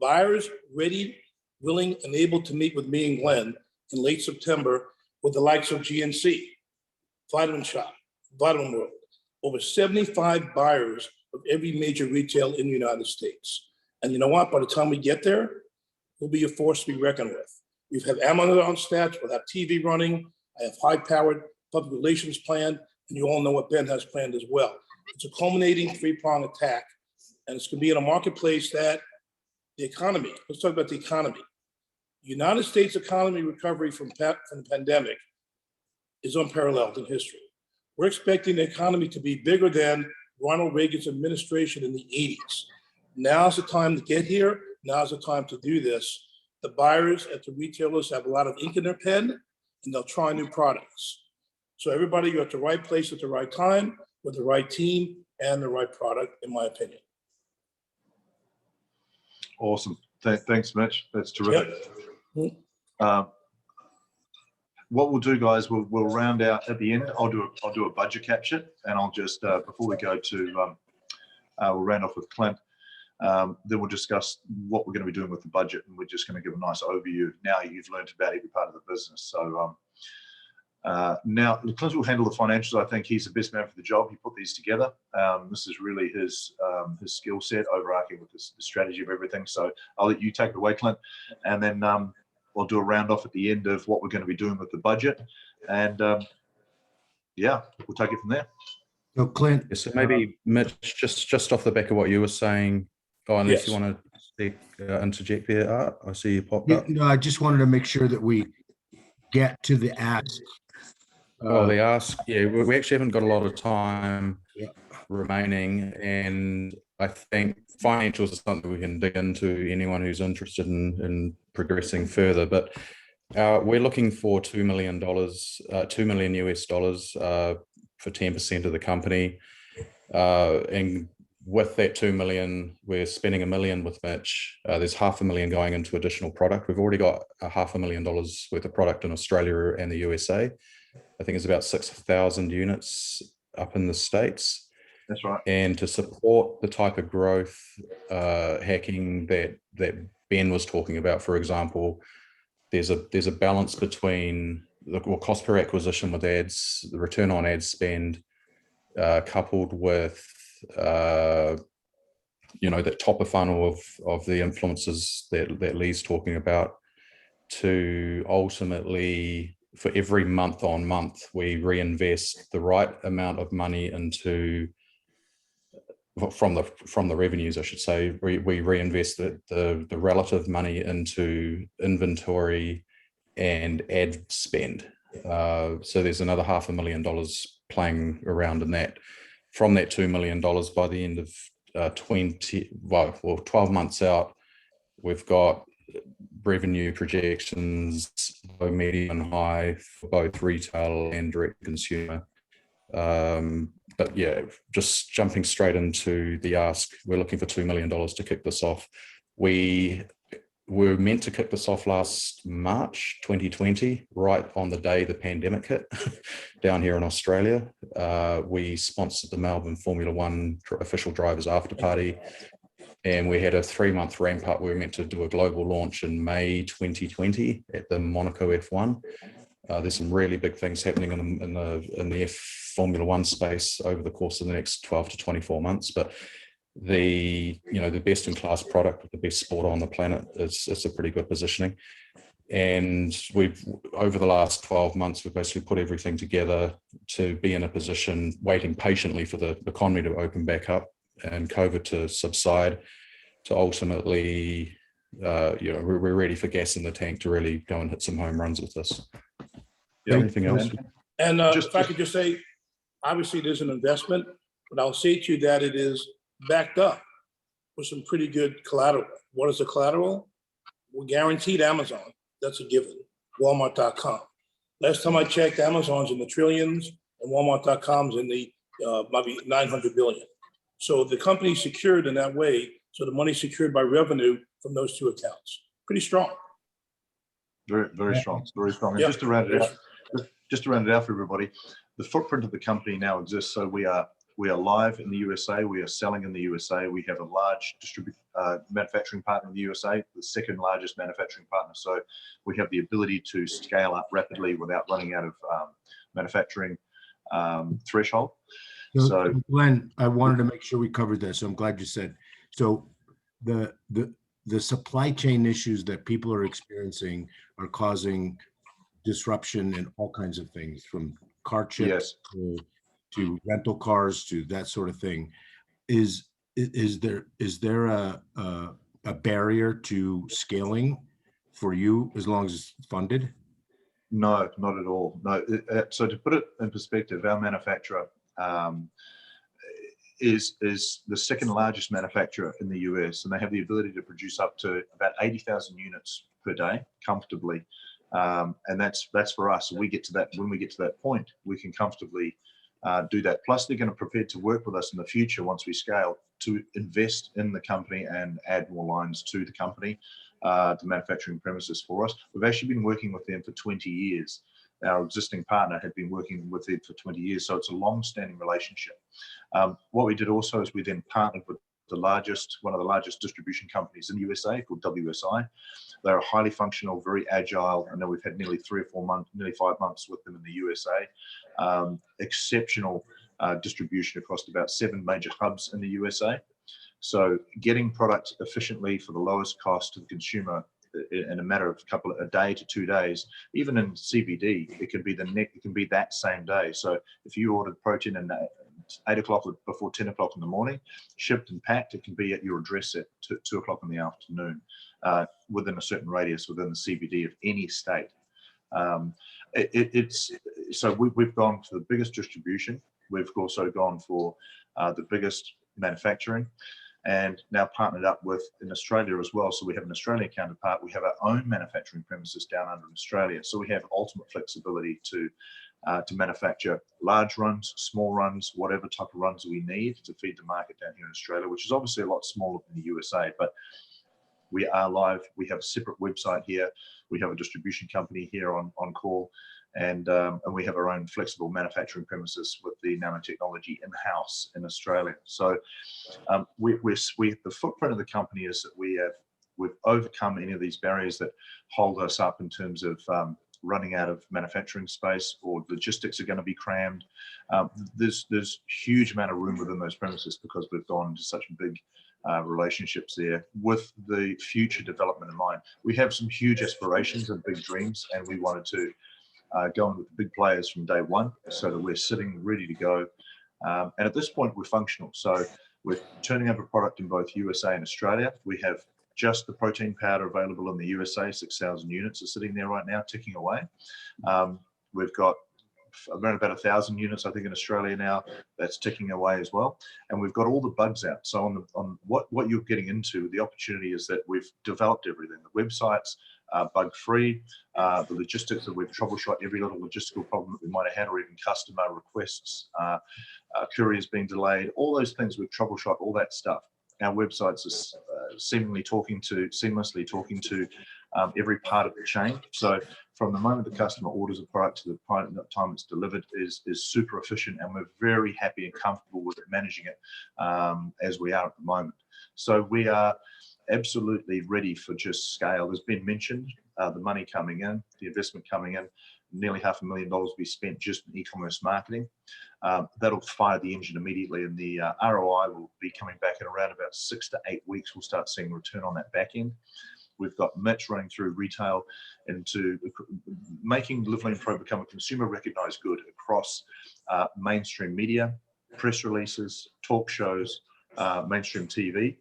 buyers ready, willing, and able to meet with me and Glen in late September with the likes of GNC, Vitamin Shop, Vitamin World, over 75 buyers of every major retail in the United States. And you know what? By the time we get there, we'll be a force to be reckoned with. We've had Amazon stats, we'll have TV running, I have high-powered public relations plan, and you all know what Ben has planned as well. It's a culminating three-prong attack, and it's gonna be in a marketplace that the economy, let's talk about the economy. United States economy recovery from the pandemic is unparalleled in history. We're expecting the economy to be bigger than Ronald Reagan's administration in the 80s. Now's the time to get here. Now's the time to do this. The buyers at the retailers have a lot of ink in their pen, and they'll try new products. So everybody, you're at the right place at the right time with the right team and the right product, in my opinion. Awesome. Thanks, Mitch. That's terrific. Yep. What we'll do, guys, we'll round out at the end. I'll do a budget capture, and I'll just before we go to we'll round off with Clint. Then we'll discuss what we're going to be doing with the budget, and we're just going to give a nice overview. Now you've learned about every part of the business. So now Clint will handle the financials. I think he's the best man for the job. He put these together. This is really his skill set, overarching with the strategy of everything. So I'll let you take it away, Clint, and then we'll do a round off at the end of what we're going to be doing with the budget, and yeah, we'll take it from there. So Clint, Yeah, so maybe Mitch, just off the back of what you were saying, unless you want to interject there, Art, I see you popped up. no, I just wanted to make sure that we get to the ask. The ask, yeah, we actually haven't got a lot of time Yeah. remaining, and I think financials is something we can dig into, anyone who's interested in progressing further. But we're looking for $2 million US dollars for 10% of the company, and with that 2 million, we're spending $1 million with Mitch. There's $500,000 going into additional product. We've already got $500,000 worth of product in Australia and the USA. I think it's about 6,000 units up in the States. That's right. And to support the type of growth hacking that Ben was talking about, for example, there's a balance between the cost per acquisition with ads, the return on ad spend, coupled with that top of funnel of the influences that Lee's talking about, to ultimately, for every month on month, we reinvest the right amount of money into, from the revenues, I should say, we reinvest the relative money into inventory and ad spend. So there's another $500,000 playing around in that. From that $2 million by the end of 12 months out, we've got revenue projections, low, medium, and high for both retail and direct consumer. But yeah, just jumping straight into the ask, we're looking for $2 million to kick this off. We were meant to kick this off last March 2020, right on the day the pandemic hit down here in Australia. We sponsored the Melbourne Formula One official drivers after party, and we had a 3-month ramp up. We were meant to do a global launch in May 2020 at the Monaco F1. There's some really big things happening in the F Formula One space over the course of the next 12 to 24 months. But the best in class product with the best sport on the planet is a pretty good positioning. And we've, over the last 12 months, we've basically put everything together to be in a position, waiting patiently for the economy to open back up and COVID to subside, to ultimately, we're ready for gas in the tank to really go and hit some home runs with this. Yeah. Anything else? And if I could just say, obviously there's an investment, but I'll say to you that it is backed up with some pretty good collateral. What is the collateral? We're guaranteed Amazon. That's a given. Walmart.com. Last time I checked, Amazon's in the trillions. and Walmart.com's in the maybe 900 billion. So the company's secured in that way. So the money's secured by revenue from those two accounts. Pretty strong. Very, very strong, very strong. And Yeah. just to round it out, for everybody, the footprint of the company now exists. So we are live in the USA. We are selling in the USA. We have a large manufacturing partner in the USA, the second largest manufacturing partner. So we have the ability to scale up rapidly without running out of manufacturing threshold. So Glenn, I wanted to make sure we covered this. So I'm glad you said. So the supply chain issues that people are experiencing are causing disruption in all kinds of things, from car chips to rental cars to that sort of thing. Is there a barrier to scaling for you as long as it's funded? No, not at all. No. So to put it in perspective, our manufacturer is the second largest manufacturer in the US, and they have the ability to produce up to about 80,000 units per day comfortably. And that's for us. We get to that, when we get to that point, we can comfortably do that. Plus, they're going to prepare to work with us in the future once we scale to invest in the company and add more lines to the company, the manufacturing premises for us. We've actually been working with them for 20 years. Our existing partner had been working with them for 20 years, so it's a long-standing relationship. What we did also is we then partnered with one of the largest distribution companies in the USA called WSI. They're highly functional, very agile. I know we've had nearly 3 or 4 months, nearly 5 months with them in the USA. Exceptional distribution across about 7 major hubs in the USA. So getting product efficiently for the lowest cost to the consumer in a matter of a day to 2 days, even in CBD, it can be that same day. So if you ordered protein at 8 o'clock before 10 o'clock in the morning, shipped and packed, it can be at your address at 2 o'clock in the afternoon, within a certain radius within the CBD of any state. So we've gone for the biggest distribution. We've also gone for the biggest manufacturing, and now partnered up with in Australia as well. So we have an Australian counterpart. We have our own manufacturing premises down under Australia. So we have ultimate flexibility to manufacture large runs, small runs, whatever type of runs we need to feed the market down here in Australia, which is obviously a lot smaller than the USA, but we are live. We have a separate website here. We have a distribution company here on call, and we have our own flexible manufacturing premises with the nanotechnology in-house in Australia. So the footprint of the company is that we've overcome any of these barriers that hold us up in terms of running out of manufacturing space, or logistics are going to be crammed. There's huge amount of room within those premises because we've gone into such big relationships there with the future development in mind. We have some huge aspirations and big dreams, and we wanted to go in with the big players from day one so that we're sitting ready to go. And at this point, we're functional. So we're turning over product in both USA and Australia. We have just the protein powder available in the USA, 6,000 units are sitting there right now, ticking away. We've got around about 1,000 units, I think, in Australia now, that's ticking away as well. And we've got all the bugs out. So on what you're getting into, the opportunity is that we've developed everything. The websites are bug-free. The logistics that we've troubleshot every little logistical problem that we might have had, or even customer requests, couriers being delayed, all those things we've troubleshot, all that stuff. Our websites are seamlessly talking to every part of the chain. So from the moment the customer orders a product to the time it's delivered is super efficient, and we're very happy and comfortable with managing it as we are at the moment. So we are absolutely ready for just scale. There's been mentioned the money coming in, the investment coming in, nearly $500,000 will be spent just in e-commerce marketing. That'll fire the engine immediately, and the ROI will be coming back in around about 6 to 8 weeks. We'll start seeing return on that back end. We've got Mitch running through retail into making LiveLeanPRO become a consumer recognized good across mainstream media, press releases, talk shows, mainstream TV.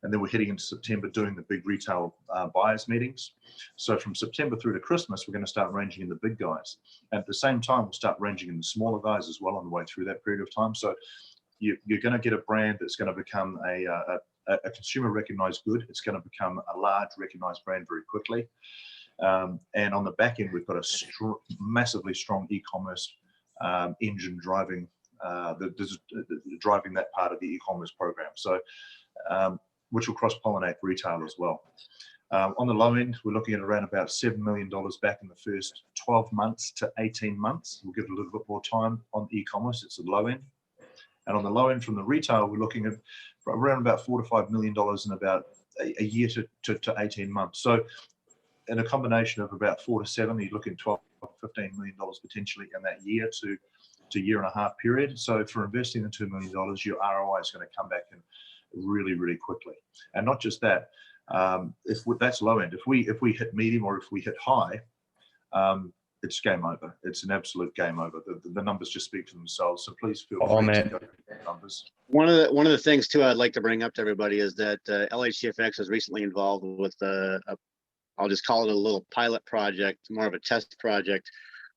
And then we're heading into September doing the big retail buyers meetings. So from September through to Christmas, we're going to start ranging in the big guys. And at the same time, we'll start ranging in the smaller guys as well on the way through that period of time. So you're going to get a brand that's going to become a consumer recognized good. It's going to become a large recognized brand very quickly. And on the back end, we've got a massively strong e-commerce engine driving driving that part of the e-commerce program. So, which will cross-pollinate retail as well. On the low end, we're looking at around about $7 million back in the first 12 months to 18 months. We'll give it a little bit more time on e-commerce. It's the low end. And on the low end from the retail, we're looking at around about $4 to $5 million in about a year to 18 months. So in a combination of about 4 to 7, you're looking at $12 to $15 million potentially in that year to year and a half period. So for investing the $2 million, your ROI is going to come back in really, really quickly. And not just that, that's low end. If we hit medium or if we hit high, it's game over. It's an absolute game over. The numbers just speak for themselves. So please feel free to go through the numbers. One of the things too I'd like to bring up to everybody is that LHCFX was recently involved with I'll just call it a little pilot project, more of a test project,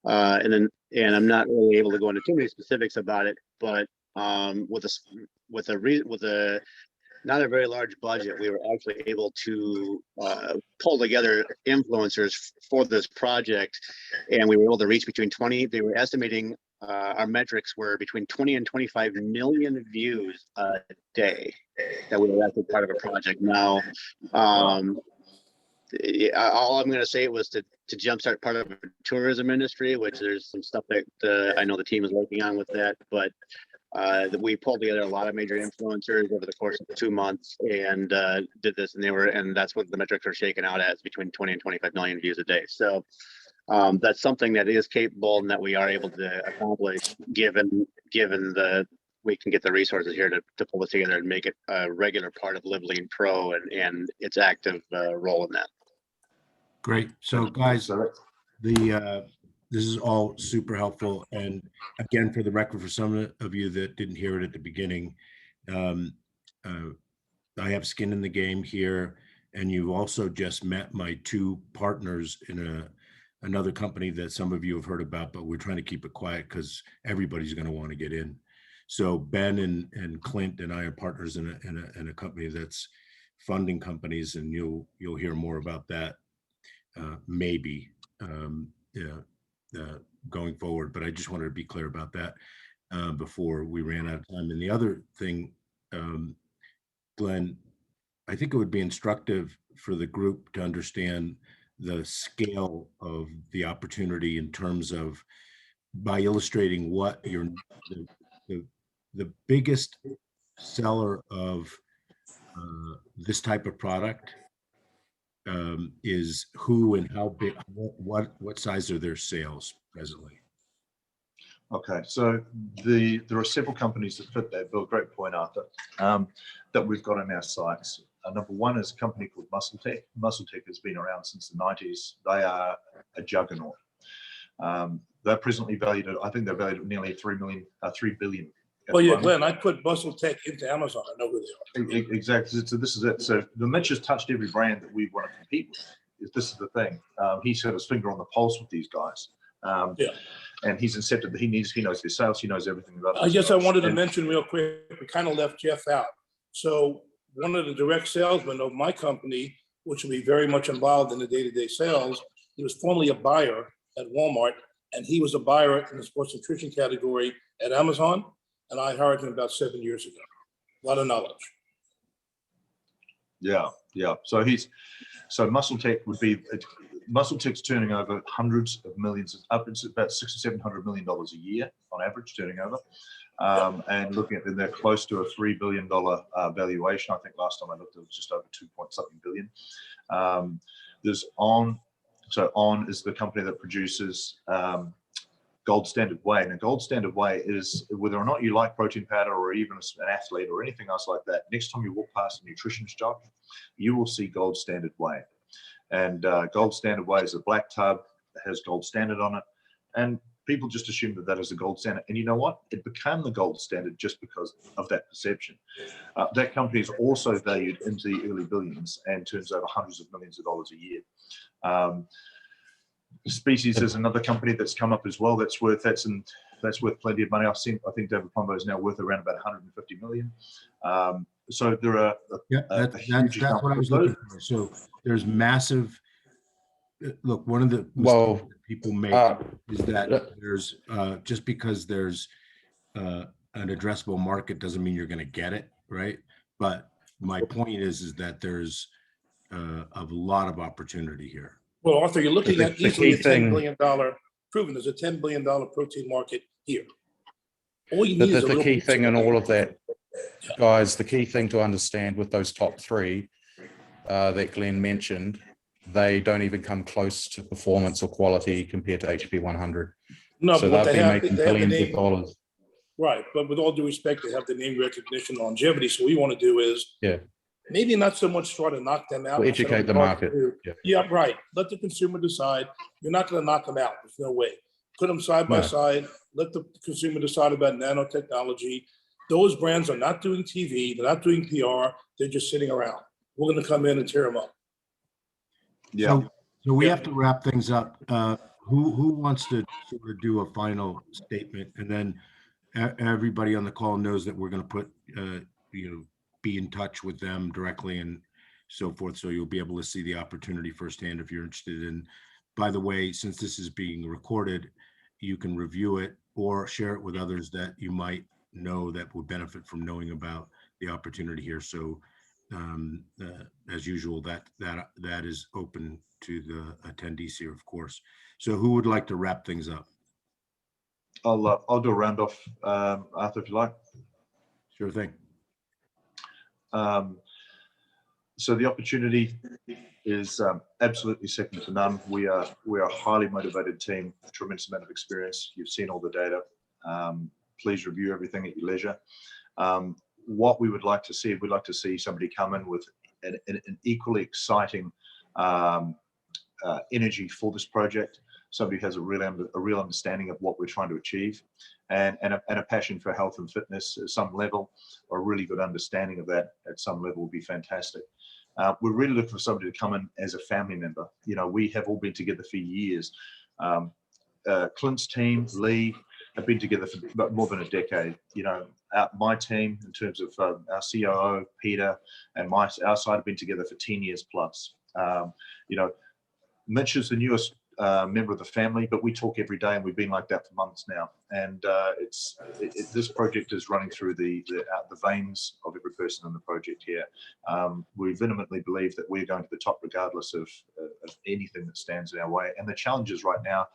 and I'm not really able to go into too many specifics about it, but with a not a very large budget, we were actually able to pull together influencers for this project, and we were able to reach between 20. They were estimating our metrics were between 20 and 25 million views a day that we were actually part of a project. Now, all I'm going to say was to jumpstart part of a tourism industry, which there's some stuff that I know the team is working on with that, but we pulled together a lot of major influencers over the course of 2 months and did this, and that's what the metrics are shaking out as, between 20 and 25 million views a day. So that's something that is capable and that we are able to accomplish given we can get the resources here to pull it together and make it a regular part of LiveLeanPRO and its active role in that. Great. So guys, this is all super helpful. And again, for the record, for some of you that didn't hear it at the beginning, I have skin in the game here. And you've also just met my two partners in another company that some of you have heard about, but we're trying to keep it quiet because everybody's going to want to get in. So Ben and Clint and I are partners in a company that's funding companies, and you'll hear more about that maybe going forward. But I just wanted to be clear about that before we ran out of time. And the other thing, Glenn, I think it would be instructive for the group to understand the scale of the opportunity in terms of, by illustrating what the biggest seller of this type of product is who and how big, what size are their sales presently? Okay, so there are several companies that fit that bill. Great point, Arthur, that we've got on our sites. Number one is a company called Muscletech. Muscletech has been around since the 90s. They are a juggernaut. They're presently valued at, I think they're valued at nearly 3 billion. Well, yeah, Glenn, I put Muscletech into Amazon. I know who they are. Exactly. So this is it. So the Mitch has touched every brand that we want to compete with. This is the thing. He's got his finger on the pulse with these guys. Yeah. And he's incepted. He knows their sales. He knows everything about it. I guess I wanted to mention real quick, we kind of left Jeff out. So one of the direct salesmen of my company, which will be very much involved in the day-to-day sales, he was formerly a buyer at Walmart, and he was a buyer in the sports nutrition category at Amazon. And I hired him about 7 years ago. A lot of knowledge. Yeah. So Muscletech would be, Muscletech's turning over hundreds of millions, it's about $600 to $700 million a year on average turning over. And looking at them, they're close to a $3 billion valuation. I think last time I looked, it was just over 2-point-something billion. There's On. So On is the company that produces Gold Standard Whey. Now, Gold Standard Whey is, whether or not you like protein powder or even an athlete or anything else like that, next time you walk past a nutrition shop, you will see Gold Standard Whey. And Gold Standard Whey is a black tub that has Gold Standard on it. And people just assume that is a gold standard. And you know what? It became the gold standard just because of that perception. That company is also valued into the early billions and turns over hundreds of millions of dollars a year. Species is another company that's come up as well. That's worth plenty of money. I think David Plumbo is now worth around about 150 million. So there are that's what I was looking for. So there's massive look, one of the Well, mistakes that people make is that there's just because there's an addressable market doesn't mean you're going to get it, right? But my point is that there's a lot of opportunity here. Well, Arthur, you're looking The- at the easily key a $10 thing- billion proven. There's a $10 billion protein market here. All you The, need the, is a the little key piece thing of in it. all of that, guys, the key thing to understand with those top three that Glenn mentioned, they don't even come close to performance or quality compared to HP 100. No, So but what they'll they be have, making they have the billions of name, dollars. right? But with all due respect, they have the name recognition, longevity. So what we want to do is Yeah. maybe not so much try to knock them out. We'll instead of educate the hard market. to do. Yeah. Yeah, right. Let the consumer decide. You're not going to knock them out. There's no way. Put them side by No. side. Let the consumer decide about nanotechnology. Those brands are not doing TV. They're not doing PR. They're just sitting around. We're going to come in and tear them up. Yeah. So we Yeah. have to wrap things up. Who wants to sort of do a final statement? And then everybody on the call knows that we're going to put, be in touch with them directly and so forth. So you'll be able to see the opportunity firsthand if you're interested in. By the way, since this is being recorded, you can review it or share it with others that you might know that would benefit from knowing about the opportunity here. So as usual, that is open to the attendees here, of course. So who would like to wrap things up? I'll do a round off, Arthur, if you like. Sure thing. So the opportunity is absolutely second to none. We are a highly motivated team, a tremendous amount of experience. You've seen all the data. Please review everything at your leisure. What we would like to see, we'd like to see somebody come in with an equally exciting energy for this project. Somebody who has a real understanding of what we're trying to achieve, and a passion for health and fitness at some level, or a really good understanding of that at some level would be fantastic. We're really looking for somebody to come in as a family member. You know, we have all been together for years. Clint's team, Lee, have been together for more than a decade. You know, my team, in terms of our COO, Peter, and our side have been together for 10 years plus. You know, Mitch is the newest member of the family, but we talk every day, and we've been like that for months now. And this project is running through the veins of every person in the project here. We vehemently believe that we're going to the top regardless of anything that stands in our way. And the challenges right now,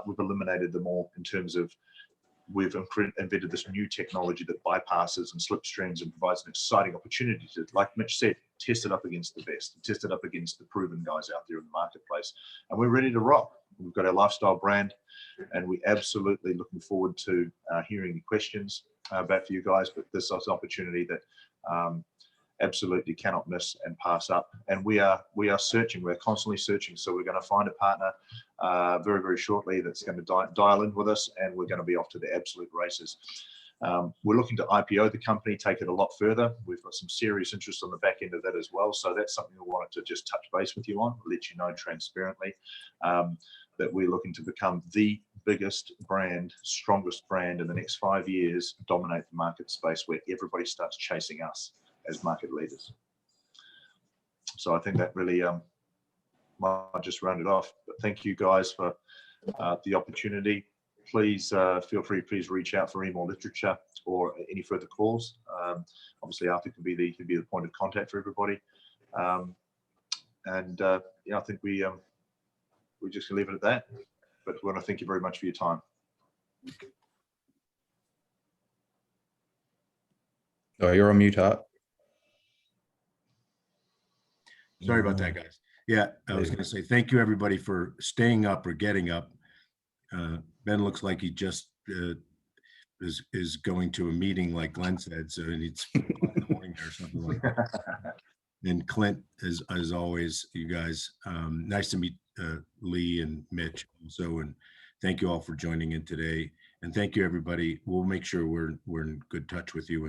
we've eliminated them all in terms of we've invented this new technology that bypasses and slipstreams and provides an exciting opportunity to, like Mitch said, test it up against the best, test it up against the proven guys out there in the marketplace. And we're ready to rock. We've got our lifestyle brand, and we're absolutely looking forward to hearing the questions back for you guys. But this is an opportunity that absolutely cannot miss and pass up. And we are searching. We're constantly searching. So we're going to find a partner very, very shortly that's going to dial in with us, and we're going to be off to the absolute races. We're looking to IPO the company, take it a lot further. We've got some serious interest on the back end of that as well. So that's something we wanted to just touch base with you on, let you know transparently that we're looking to become the biggest brand, strongest brand in the next 5 years, dominate the market space where everybody starts chasing us as market leaders. So I think that really might just round it off. But thank you guys for the opportunity. Please feel free, please reach out for any more literature or any further calls. Obviously, Arthur can be the point of contact for everybody. Yeah, I think we're just gonna leave it at that. But we want to thank you very much for your time. Oh, you're on mute, Art. Sorry about that, guys. Yeah, I was going to say thank you, everybody, for staying up or getting up. Ben looks like he just is going to a meeting, like Glenn said, so it's 4 o'clock in the morning or something like that. And Clint, as always, you guys, nice to meet Lee and Mitch also, and thank you all for joining in today. And thank you, everybody. We'll make sure we're in good touch with you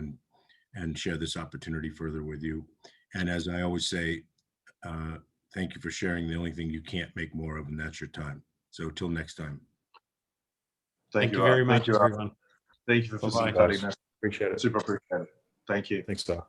and share this opportunity further with you. And as I always say, thank you for sharing the only thing you can't make more of, and that's your time. So till next time. Thank you very much, everyone. Thank you for Bye-bye. facilitating this. Appreciate it. Super appreciate it. Thank you. Thanks, Star.